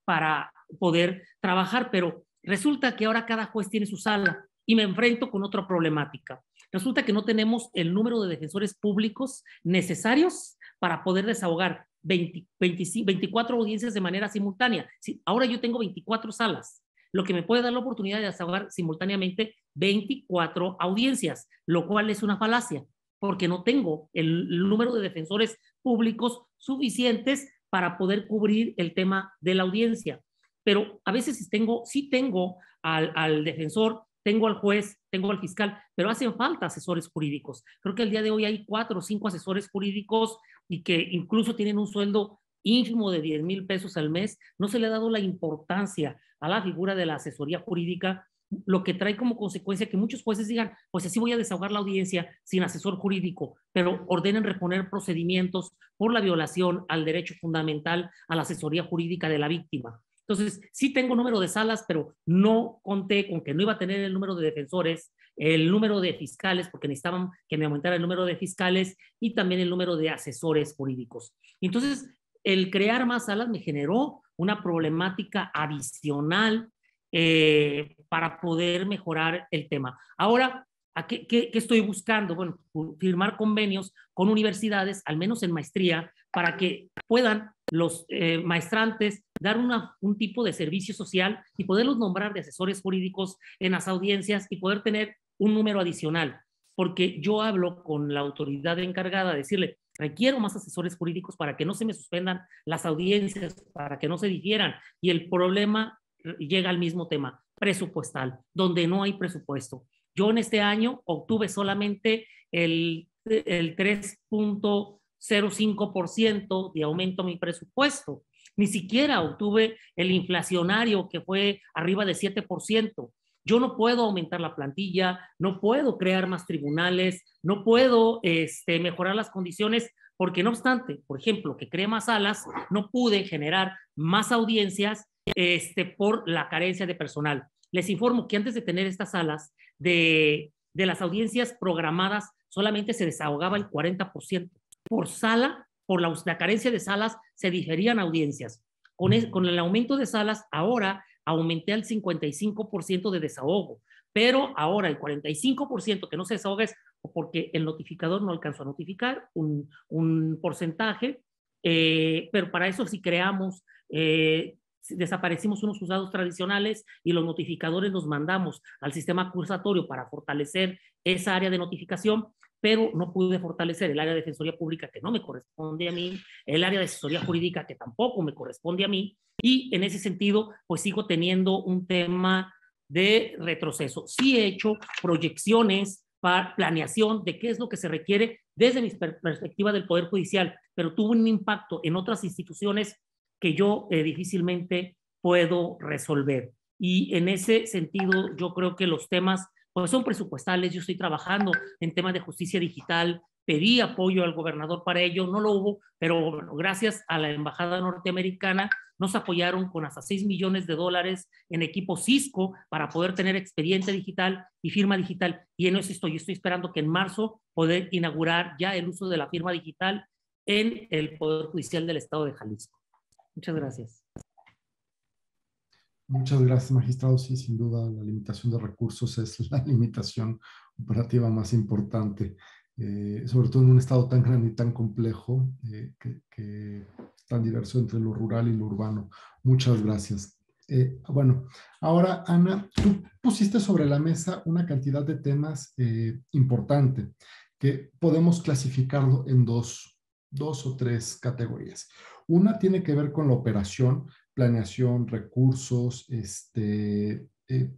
para poder trabajar, pero resulta que ahora cada juez tiene su sala y me enfrento con otra problemática. Resulta que no tenemos el número de defensores públicos necesarios para poder desahogar 24 audiencias de manera simultánea. Sí, ahora yo tengo 24 salas, lo que me puede dar la oportunidad de desahogar simultáneamente 24 audiencias, lo cual es una falacia, porque no tengo el número de defensores públicos suficientes para poder cubrir el tema de la audiencia. Pero a veces sí tengo al defensor, tengo al juez, tengo al fiscal, pero hacen falta asesores jurídicos. Creo que el día de hoy hay 4 o 5 asesores jurídicos y que incluso tienen un sueldo ínfimo de 10,000 pesos al mes. No se le ha dado la importancia a la figura de la asesoría jurídica, lo que trae como consecuencia que muchos jueces digan, pues así voy a desahogar la audiencia sin asesor jurídico, pero ordenen reponer procedimientos por la violación al derecho fundamental a la asesoría jurídica de la víctima. Entonces, sí tengo número de salas, pero no conté con que no iba a tener el número de defensores, el número de fiscales, porque necesitaban que me aumentara el número de fiscales y también el número de asesores jurídicos. Entonces, el crear más salas me generó una problemática adicional para poder mejorar el tema. Ahora, ¿qué estoy buscando? Bueno, firmar convenios con universidades, al menos en maestría, para que puedan los maestrantes dar un tipo de servicio social y poderlos nombrar de asesores jurídicos en las audiencias y poder tener un número adicional. Porque yo hablo con la autoridad encargada de decirle, requiero más asesores jurídicos para que no se me suspendan las audiencias, para que no se difieran. Y el problema llega al mismo tema, presupuestal, donde no hay presupuesto. Yo en este año obtuve solamente el 3.05% de aumento a mi presupuesto. Ni siquiera obtuve el inflacionario, que fue arriba de 7%. Yo no puedo aumentar la plantilla, no puedo crear más tribunales, no puedo mejorar las condiciones, porque no obstante, por ejemplo, que cree más salas, no pude generar más audiencias por la carencia de personal. Les informo que antes de tener estas salas, de las audiencias programadas, solamente se desahogaba el 40%. Por sala, por la carencia de salas, se diferían audiencias. Con el aumento de salas, ahora aumenté al 55% de desahogo, pero ahora el 45% que no se desahoga es porque el notificador no alcanzó a notificar un porcentaje, pero para eso sí creamos, desaparecimos unos juzgados tradicionales y los notificadores los mandamos al sistema acusatorio para fortalecer esa área de notificación, pero no pude fortalecer el área de defensoría pública, que no me corresponde a mí, el área de asesoría jurídica, que tampoco me corresponde a mí, y en ese sentido, pues sigo teniendo un tema de retroceso. Sí he hecho proyecciones para planeación de qué es lo que se requiere desde mi perspectiva del Poder Judicial, pero tuvo un impacto en otras instituciones que yo difícilmente puedo resolver. Y en ese sentido, yo creo que los temas pues son presupuestales. Yo estoy trabajando en temas de justicia digital, pedí apoyo al gobernador para ello, no lo hubo, pero bueno, gracias a la embajada norteamericana nos apoyaron con hasta $6 millones en equipo Cisco para poder tener expediente digital y firma digital, y en eso estoy esperando que en marzo poder inaugurar ya el uso de la firma digital en el Poder Judicial del Estado de Jalisco. Muchas gracias. Muchas gracias, magistrado. Sí, sin duda, la limitación de recursos es la limitación operativa más importante, sobre todo en un estado tan grande y tan complejo, que es tan diverso entre lo rural y lo urbano. Muchas gracias. Bueno, ahora, Ana, tú pusiste sobre la mesa una cantidad de temas importante que podemos clasificarlo en dos o tres categorías. Una tiene que ver con la operación, planeación, recursos,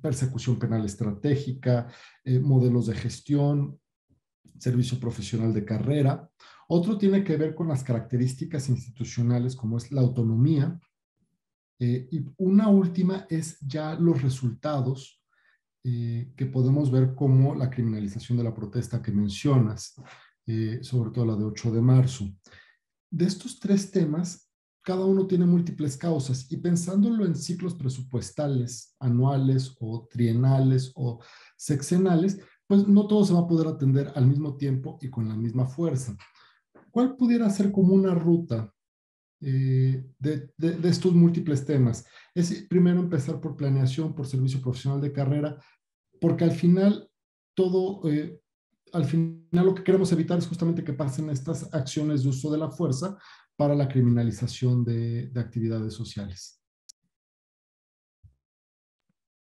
persecución penal estratégica, modelos de gestión, servicio profesional de carrera. Otro tiene que ver con las características institucionales, como es la autonomía. Y una última es ya los resultados que podemos ver, como la criminalización de la protesta que mencionas, sobre todo la de 8 de marzo. De estos tres temas, cada uno tiene múltiples causas, y pensándolo en ciclos presupuestales anuales o trienales o sexenales, pues no todo se va a poder atender al mismo tiempo y con la misma fuerza. ¿Cuál pudiera ser como una ruta de estos múltiples temas? Es primero empezar por planeación, por servicio profesional de carrera, porque al final lo que queremos evitar es justamente que pasen estas acciones de uso de la fuerza para la criminalización de actividades sociales.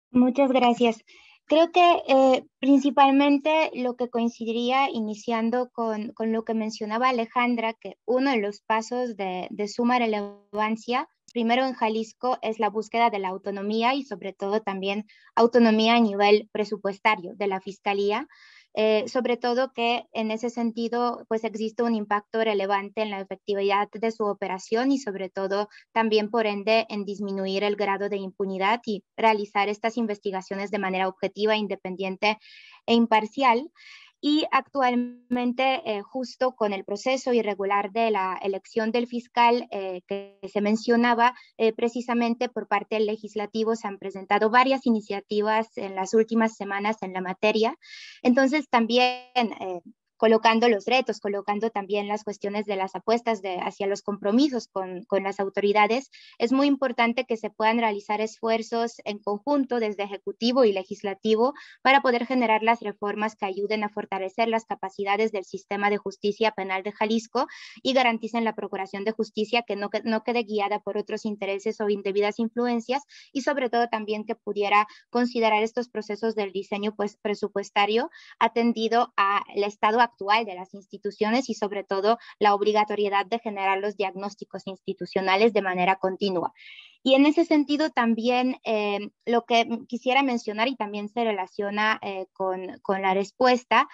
Muchas gracias. Creo que principalmente lo que coincidiría, iniciando con lo que mencionaba Alejandra, que uno de los pasos de suma relevancia, primero en Jalisco, es la búsqueda de la autonomía, y sobre todo también autonomía a nivel presupuestario de la Fiscalía. Sobre todo que en ese sentido pues existe un impacto relevante en la efectividad de su operación, y sobre todo también por ende en disminuir el grado de impunidad y realizar estas investigaciones de manera objetiva, independiente e imparcial. Y actualmente, justo con el proceso irregular de la elección del fiscal que se mencionaba, precisamente por parte del legislativo se han presentado varias iniciativas en las últimas semanas en la materia. Entonces también colocando los retos, colocando también las cuestiones de las apuestas hacia los compromisos con las autoridades, es muy importante que se puedan realizar esfuerzos en conjunto desde Ejecutivo y Legislativo para poder generar las reformas que ayuden a fortalecer las capacidades del sistema de justicia penal de Jalisco y garanticen la procuración de justicia que no quede guiada por otros intereses o indebidas influencias, y sobre todo también que pudiera considerar estos procesos del diseño presupuestario atendido al estado actual actual de las instituciones y sobre todo la obligatoriedad de generar los diagnósticos institucionales de manera continua. Y en ese sentido también lo que quisiera mencionar y también se relaciona con la respuesta,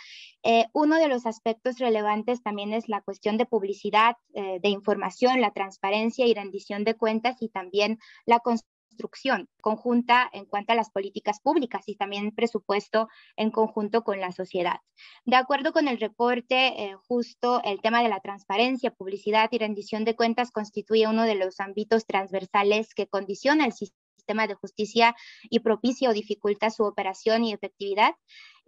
uno de los aspectos relevantes también es la cuestión de publicidad, de información, la transparencia y rendición de cuentas y también la construcción conjunta en cuanto a las políticas públicas y también presupuesto en conjunto con la sociedad. De acuerdo con el reporte, justo el tema de la transparencia, publicidad y rendición de cuentas constituye uno de los ámbitos transversales que condiciona el sistema de justicia y propicia o dificulta su operación y efectividad,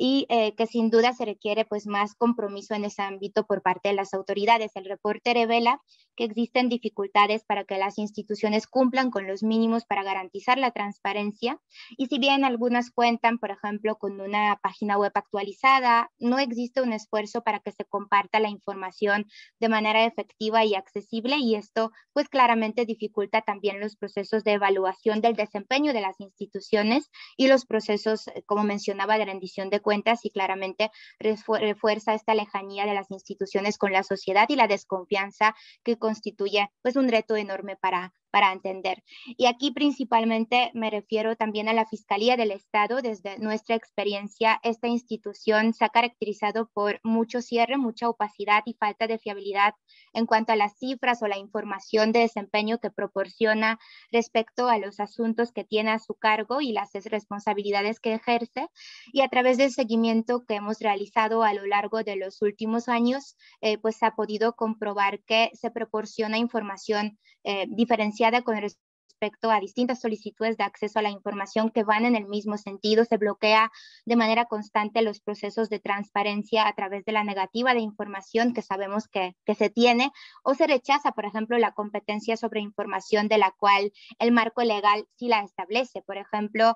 y que sin duda se requiere pues más compromiso en ese ámbito por parte de las autoridades. El reporte revela que existen dificultades para que las instituciones cumplan con los mínimos para garantizar la transparencia, y si bien algunas cuentan, por ejemplo, con una página web actualizada, no existe un esfuerzo para que se comparta la información de manera efectiva y accesible, y esto pues claramente dificulta también los procesos de evaluación del desempeño de las instituciones y los procesos, como mencionaba, de rendición de cuentas, y claramente refuerza esta lejanía de las instituciones con la sociedad y la desconfianza que constituye pues un reto enorme para entender. Y aquí principalmente me refiero también a la Fiscalía del Estado. Desde nuestra experiencia, esta institución se ha caracterizado por mucho cierre, mucha opacidad y falta de fiabilidad en cuanto a las cifras o la información de desempeño que proporciona respecto a los asuntos que tiene a su cargo y las responsabilidades que ejerce. Y a través del seguimiento que hemos realizado a lo largo de los últimos años, pues se ha podido comprobar que se proporciona información diferenciada con respecto a distintas solicitudes de acceso a la información que van en el mismo sentido. Se bloquea de manera constante los procesos de transparencia a través de la negativa de información que sabemos que se tiene, o se rechaza, por ejemplo, la competencia sobre información de la cual el marco legal sí la establece. Por ejemplo,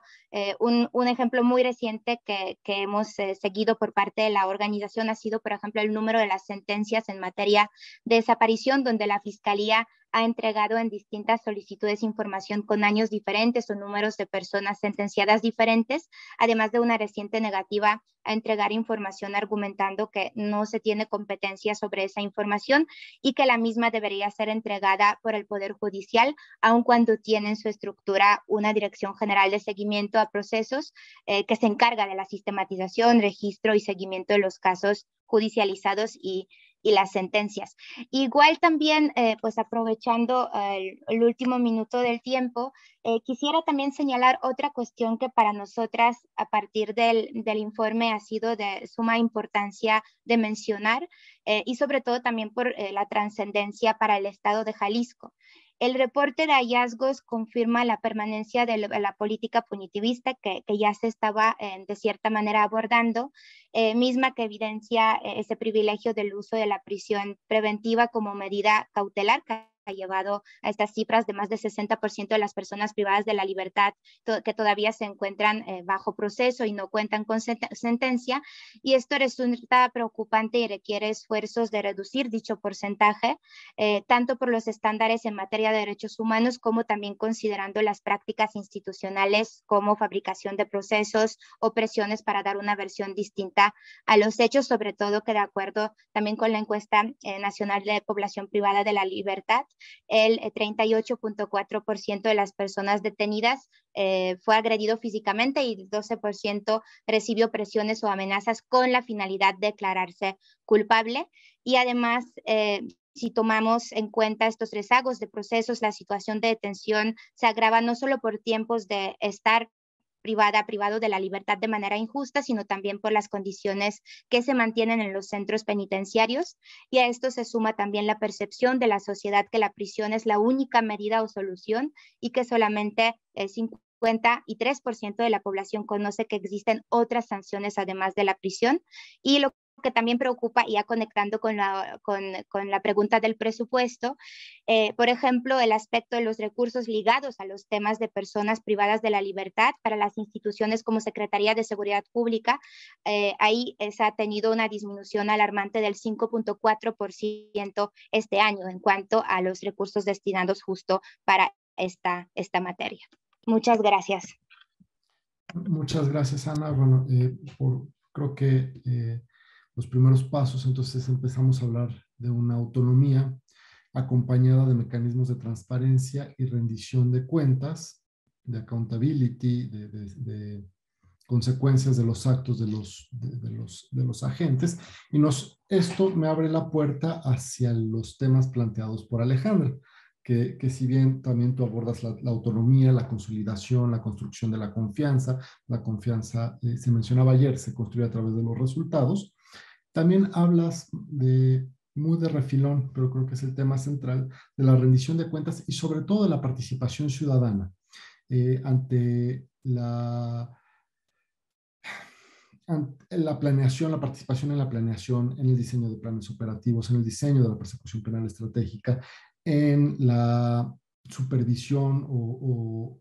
un ejemplo muy reciente que hemos seguido por parte de la organización ha sido, por ejemplo, el número de las sentencias en materia de desaparición, donde la Fiscalía ha entregado en distintas solicitudes información con años diferentes o números de personas sentenciadas diferentes, además de una reciente negativa a entregar información argumentando que no se tiene competencia sobre esa información y que la misma debería ser entregada por el Poder Judicial, aun cuando tiene en su estructura una Dirección General de Seguimiento a Procesos que se encarga de la sistematización, registro y seguimiento de los casos judicializados y las sentencias. Igual también, pues aprovechando el último minuto del tiempo, quisiera también señalar otra cuestión que para nosotras a partir del informe ha sido de suma importancia de mencionar, y sobre todo también por la trascendencia para el estado de Jalisco. El reporte de hallazgos confirma la permanencia de la política punitivista que ya se estaba de cierta manera abordando, misma que evidencia ese privilegio del uso de la prisión preventiva como medida cautelar, que ha llevado a estas cifras de más de 60% de las personas privadas de la libertad que todavía se encuentran bajo proceso y no cuentan con sentencia, y esto resulta preocupante y requiere esfuerzos de reducir dicho porcentaje, tanto por los estándares en materia de derechos humanos como también considerando las prácticas institucionales como fabricación de procesos o presiones para dar una versión distinta a los hechos, sobre todo que de acuerdo también con la encuesta nacional de población privada de la libertad, el 38.4% de las personas detenidas fue agredido físicamente y el 12% recibió presiones o amenazas con la finalidad de declararse culpable. Y además, si tomamos en cuenta estos rezagos de procesos, la situación de detención se agrava no solo por tiempos de estar privado de la libertad de manera injusta, sino también por las condiciones que se mantienen en los centros penitenciarios, y a esto se suma también la percepción de la sociedad que la prisión es la única medida o solución y que solamente el 53% de la población conoce que existen otras sanciones además de la prisión. Y lo que también preocupa, y ya conectando con la pregunta del presupuesto, por ejemplo, el aspecto de los recursos ligados a los temas de personas privadas de la libertad para las instituciones como Secretaría de Seguridad Pública, ahí se ha tenido una disminución alarmante del 5.4% este año en cuanto a los recursos destinados justo para esta materia. Muchas gracias. Muchas gracias, Ana. Bueno, creo que los primeros pasos. Entonces empezamos a hablar de una autonomía acompañada de mecanismos de transparencia y rendición de cuentas, de accountability, de consecuencias de los actos de los agentes. Y esto me abre la puerta hacia los temas planteados por Alejandra, que si bien también tú abordas la autonomía, la consolidación, la construcción de la confianza se mencionaba ayer, se construye a través de los resultados, también hablas muy de refilón, pero creo que es el tema central, de la rendición de cuentas y sobre todo de la participación ciudadana ante la planeación, la participación en la planeación, en el diseño de planes operativos, en el diseño de la persecución penal estratégica, en la supervisión o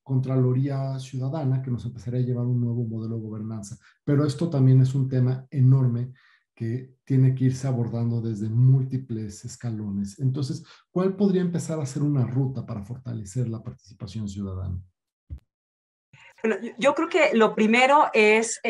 Contraloría Ciudadana, que nos empezaría a llevar un nuevo modelo de gobernanza. Pero esto también es un tema enorme que tiene que irse abordando desde múltiples escalones. Entonces, ¿cuál podría empezar a ser una ruta para fortalecer la participación ciudadana? Bueno, yo creo que lo primero es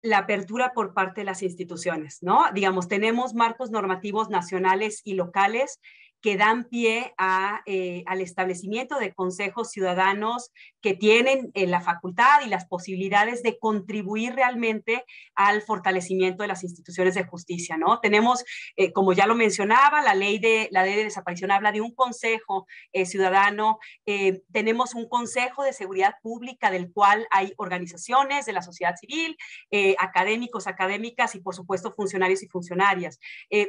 la apertura por parte de las instituciones, ¿no? Digamos, tenemos marcos normativos nacionales y locales que dan pie al establecimiento de consejos ciudadanos que tienen la facultad y las posibilidades de contribuir realmente al fortalecimiento de las instituciones de justicia, ¿no? Tenemos, como ya lo mencionaba, la ley de desaparición habla de un consejo ciudadano, tenemos un consejo de seguridad pública del cual hay organizaciones de la sociedad civil, académicos, académicas y por supuesto funcionarios y funcionarias.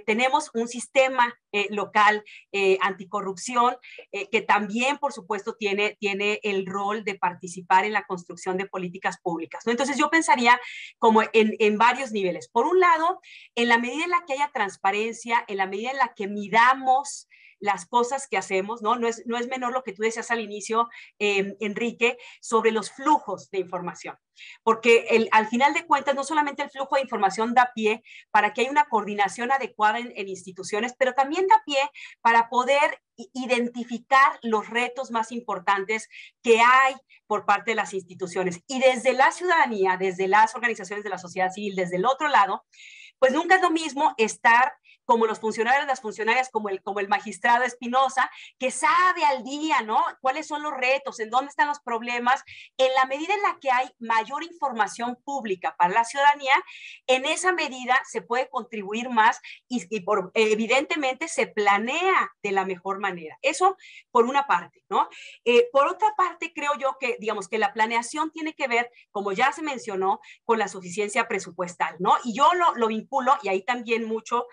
Tenemos un sistema local anticorrupción, que también, por supuesto, tiene el rol de participar en la construcción de políticas públicas, ¿no? Entonces, yo pensaría como en varios niveles. Por un lado, en la medida en la que haya transparencia, en la medida en la que midamos las cosas que hacemos, ¿no? No es menor lo que tú decías al inicio, Enrique, sobre los flujos de información. Porque al final de cuentas, no solamente el flujo de información da pie para que haya una coordinación adecuada en instituciones, pero también da pie para poder identificar los retos más importantes que hay por parte de las instituciones. Y desde la ciudadanía, desde las organizaciones de la sociedad civil, desde el otro lado, pues nunca es lo mismo estar como los funcionarios, las funcionarias, como el magistrado Espinosa, que sabe al día, ¿no? Cuáles son los retos, en dónde están los problemas. En la medida en la que hay mayor información pública para la ciudadanía, en esa medida se puede contribuir más y evidentemente se planea de la mejor manera. Eso por una parte, ¿no? Por otra parte, creo yo que, digamos, que la planeación tiene que ver, como ya se mencionó, con la suficiencia presupuestal, ¿no? Y yo lo vinculo, y ahí también mucho,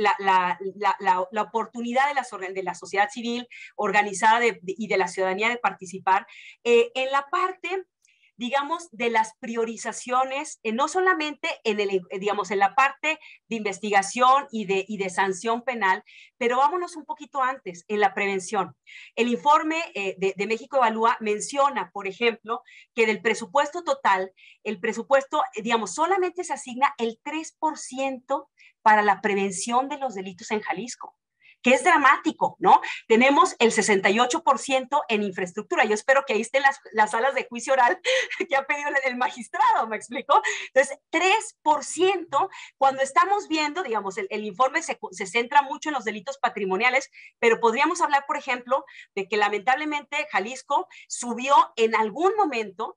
la oportunidad de la sociedad civil organizada y de la ciudadanía de participar en la parte, digamos, de las priorizaciones, no solamente en la parte de investigación y de sanción penal, pero vámonos un poquito antes, en la prevención. El informe de México Evalúa menciona, por ejemplo, que del presupuesto total, el presupuesto, digamos, solamente se asigna el 3% para la prevención de los delitos en Jalisco, que es dramático, ¿no? Tenemos el 68% en infraestructura. Yo espero que ahí estén las salas de juicio oral que ha pedido el magistrado, ¿me explico? Entonces, 3%, cuando estamos viendo, digamos, el informe se centra mucho en los delitos patrimoniales, pero podríamos hablar, por ejemplo, de que lamentablemente Jalisco subió en algún momento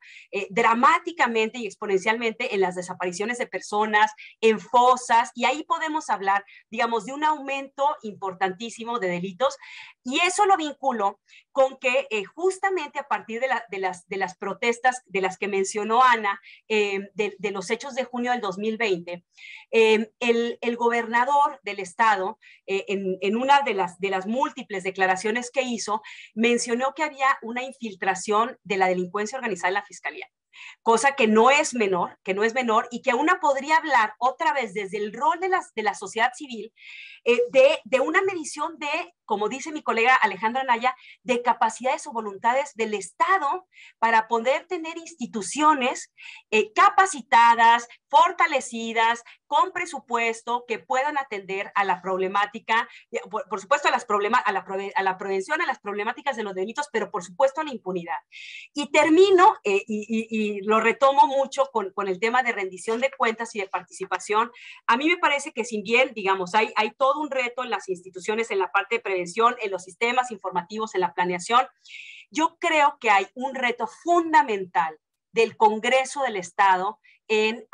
dramáticamente y exponencialmente en las desapariciones de personas, en fosas, y ahí podemos hablar, digamos, de un aumento importantísimo de delitos, y eso lo vinculo con que justamente a partir de las protestas de las que mencionó Ana, de los hechos de junio del 2020, el gobernador del estado, en una de las múltiples declaraciones que hizo, mencionó que había una infiltración de la delincuencia organizada en la fiscalía. Cosa que no es menor, y que una podría hablar otra vez desde el rol de la sociedad civil, de una medición de como dice mi colega Alejandra Anaya, de capacidades o voluntades del Estado para poder tener instituciones capacitadas, fortalecidas, con presupuesto, que puedan atender a la problemática, por supuesto a la prevención, a las problemáticas de los delitos, pero por supuesto a la impunidad. Y termino, y lo retomo mucho con el tema de rendición de cuentas y de participación. A mí me parece que si bien, digamos, hay todo un reto en las instituciones, en la parte de prevención, en los sistemas informativos, en la planeación, yo creo que hay un reto fundamental del Congreso del Estado en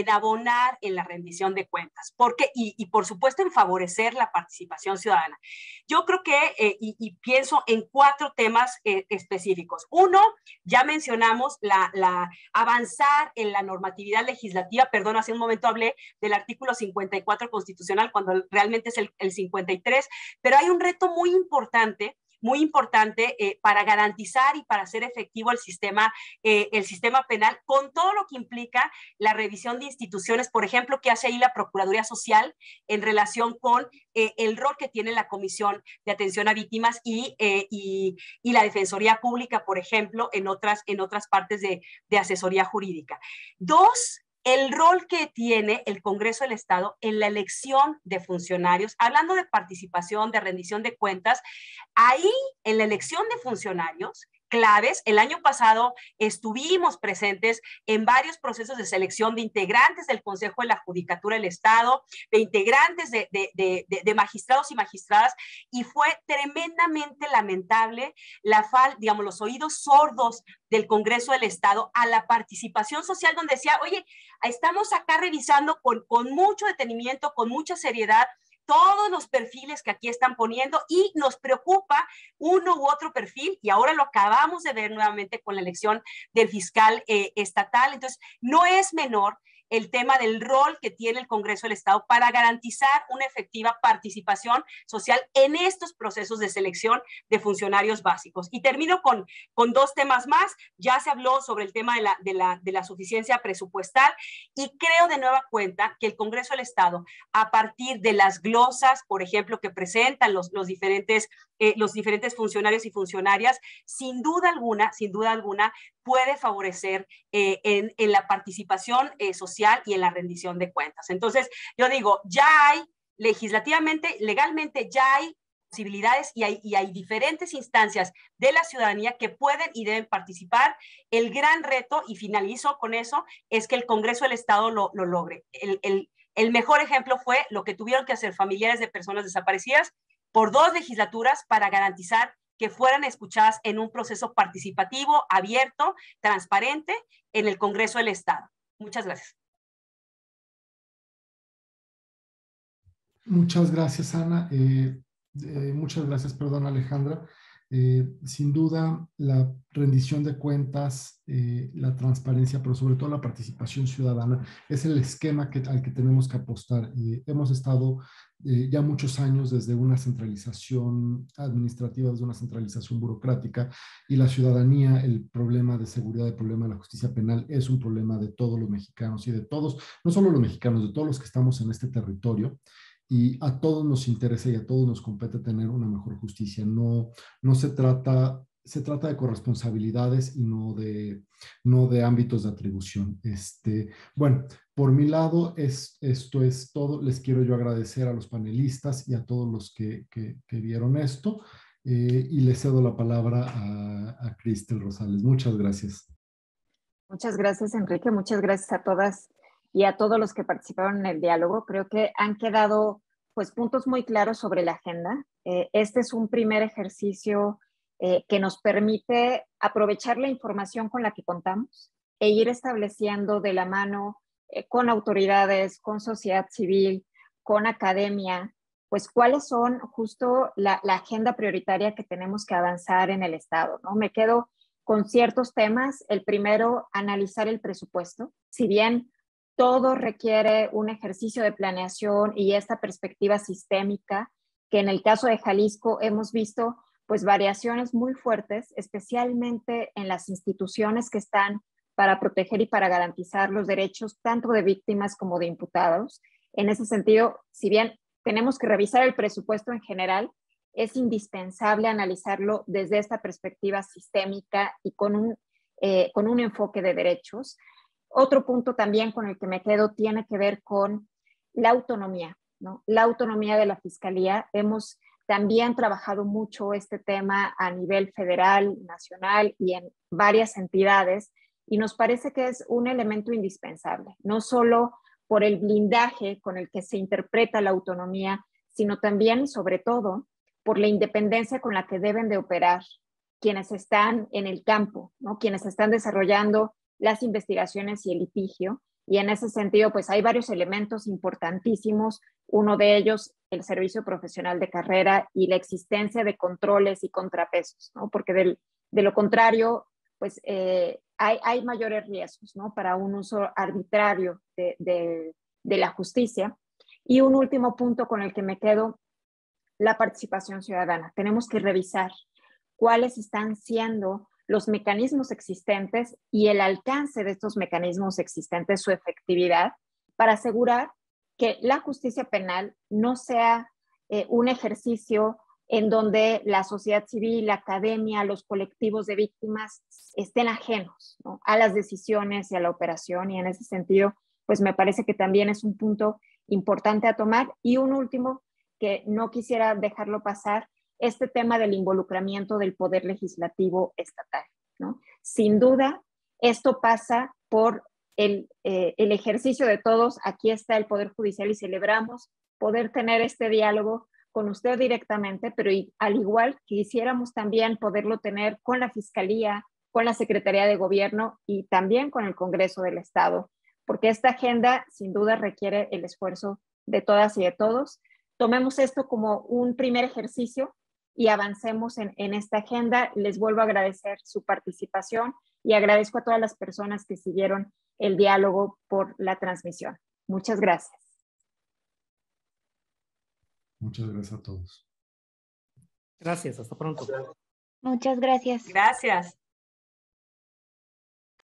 abonar en la rendición de cuentas, porque, y por supuesto en favorecer la participación ciudadana. Yo creo que, y pienso en 4 temas específicos. Uno, ya mencionamos avanzar en la normatividad legislativa. Perdón, hace un momento hablé del artículo 54 constitucional, cuando realmente es el 53, pero hay un reto muy importante para garantizar y para hacer efectivo el sistema penal, con todo lo que implica la revisión de instituciones, por ejemplo, que hace ahí la Procuraduría Social en relación con el rol que tiene la Comisión de Atención a Víctimas y la Defensoría Pública, por ejemplo, en otras partes de asesoría jurídica. 2, el rol que tiene el Congreso del Estado en la elección de funcionarios. Hablando de participación, de rendición de cuentas, ahí en la elección de funcionarios claves, el año pasado estuvimos presentes en varios procesos de selección de integrantes del Consejo de la Judicatura del Estado, de integrantes de magistrados y magistradas, y fue tremendamente lamentable digamos, los oídos sordos del Congreso del Estado a la participación social, donde decía, oye, estamos acá revisando con mucho detenimiento, con mucha seriedad, todos los perfiles que aquí están poniendo, y nos preocupa uno u otro perfil, y ahora lo acabamos de ver nuevamente con la elección del fiscal estatal. Entonces, no es menor el tema del rol que tiene el Congreso del Estado para garantizar una efectiva participación social en estos procesos de selección de funcionarios básicos. Y termino con 2 temas más. Ya se habló sobre el tema de la suficiencia presupuestal, y creo de nueva cuenta que el Congreso del Estado, a partir de las glosas, por ejemplo, que presentan los diferentes funcionarios y funcionarias, sin duda alguna, puede favorecer en la participación social y en la rendición de cuentas. Entonces, yo digo, ya hay legislativamente, legalmente, ya hay posibilidades y hay diferentes instancias de la ciudadanía que pueden y deben participar. El gran reto, y finalizo con eso, es que el Congreso del Estado lo logre. El mejor ejemplo fue lo que tuvieron que hacer familiares de personas desaparecidas por 2 legislaturas para garantizar que fueran escuchadas en un proceso participativo, abierto, transparente en el Congreso del Estado. Muchas gracias. Muchas gracias, Ana. Muchas gracias, perdón, Alejandra. Sin duda, la rendición de cuentas, la transparencia, pero sobre todo la participación ciudadana, es el esquema al que tenemos que apostar. Hemos estado ya muchos años desde una centralización administrativa, desde una centralización burocrática, y la ciudadanía, el problema de seguridad, el problema de la justicia penal, es un problema de todos los mexicanos y de todos, no solo los mexicanos, de todos los que estamos en este territorio. Y a todos nos interesa y a todos nos compete tener una mejor justicia. No se trata de corresponsabilidades y no de ámbitos de atribución. Bueno, por mi lado, esto es todo. Les quiero yo agradecer a los panelistas y a todos los que vieron esto. Y les cedo la palabra a Cristel Rosales. Muchas gracias. Muchas gracias, Enrique. Muchas gracias a todas y a todos los que participaron en el diálogo. Creo que han quedado pues puntos muy claros sobre la agenda. Este es un primer ejercicio que nos permite aprovechar la información con la que contamos e ir estableciendo de la mano con autoridades, con sociedad civil, con academia, pues cuáles son justo la agenda prioritaria que tenemos que avanzar en el Estado, ¿no? Me quedo con ciertos temas. El primero, analizar el presupuesto. Si bien todo requiere un ejercicio de planeación y esta perspectiva sistémica, que en el caso de Jalisco hemos visto pues variaciones muy fuertes, especialmente en las instituciones que están para proteger y para garantizar los derechos tanto de víctimas como de imputados. En ese sentido, si bien tenemos que revisar el presupuesto en general, es indispensable analizarlo desde esta perspectiva sistémica y con un enfoque de derechos. Otro punto también con el que me quedo tiene que ver con la autonomía, ¿no? La autonomía de la Fiscalía. Hemos también trabajado mucho este tema a nivel federal, nacional y en varias entidades, y nos parece que es un elemento indispensable, no solo por el blindaje con el que se interpreta la autonomía, sino también, sobre todo, por la independencia con la que deben de operar quienes están en el campo, ¿no? Quienes están desarrollando las investigaciones y el litigio. Y en ese sentido, pues hay varios elementos importantísimos. Uno de ellos, el servicio profesional de carrera y la existencia de controles y contrapesos, ¿no? Porque de lo contrario, pues hay mayores riesgos, ¿no? Para un uso arbitrario de la justicia. Y un último punto con el que me quedo, la participación ciudadana. Tenemos que revisar cuáles están siendo los mecanismos existentes y el alcance de estos mecanismos existentes, su efectividad, para asegurar que la justicia penal no sea un ejercicio en donde la sociedad civil, la academia, los colectivos de víctimas estén ajenos, ¿no?, a las decisiones y a la operación. Y en ese sentido, pues me parece que también es un punto importante a tomar. Y un último, que no quisiera dejarlo pasar, este tema del involucramiento del poder legislativo estatal, ¿no? Sin duda, esto pasa por el ejercicio de todos. Aquí está el Poder Judicial y celebramos poder tener este diálogo con usted directamente, pero al igual quisiéramos también poderlo tener con la Fiscalía, con la Secretaría de Gobierno y también con el Congreso del Estado, porque esta agenda sin duda requiere el esfuerzo de todas y de todos. Tomemos esto como un primer ejercicio y avancemos en esta agenda. Les vuelvo a agradecer su participación y agradezco a todas las personas que siguieron el diálogo por la transmisión. Muchas gracias. Muchas gracias a todos. Gracias, hasta pronto. Muchas gracias. Gracias.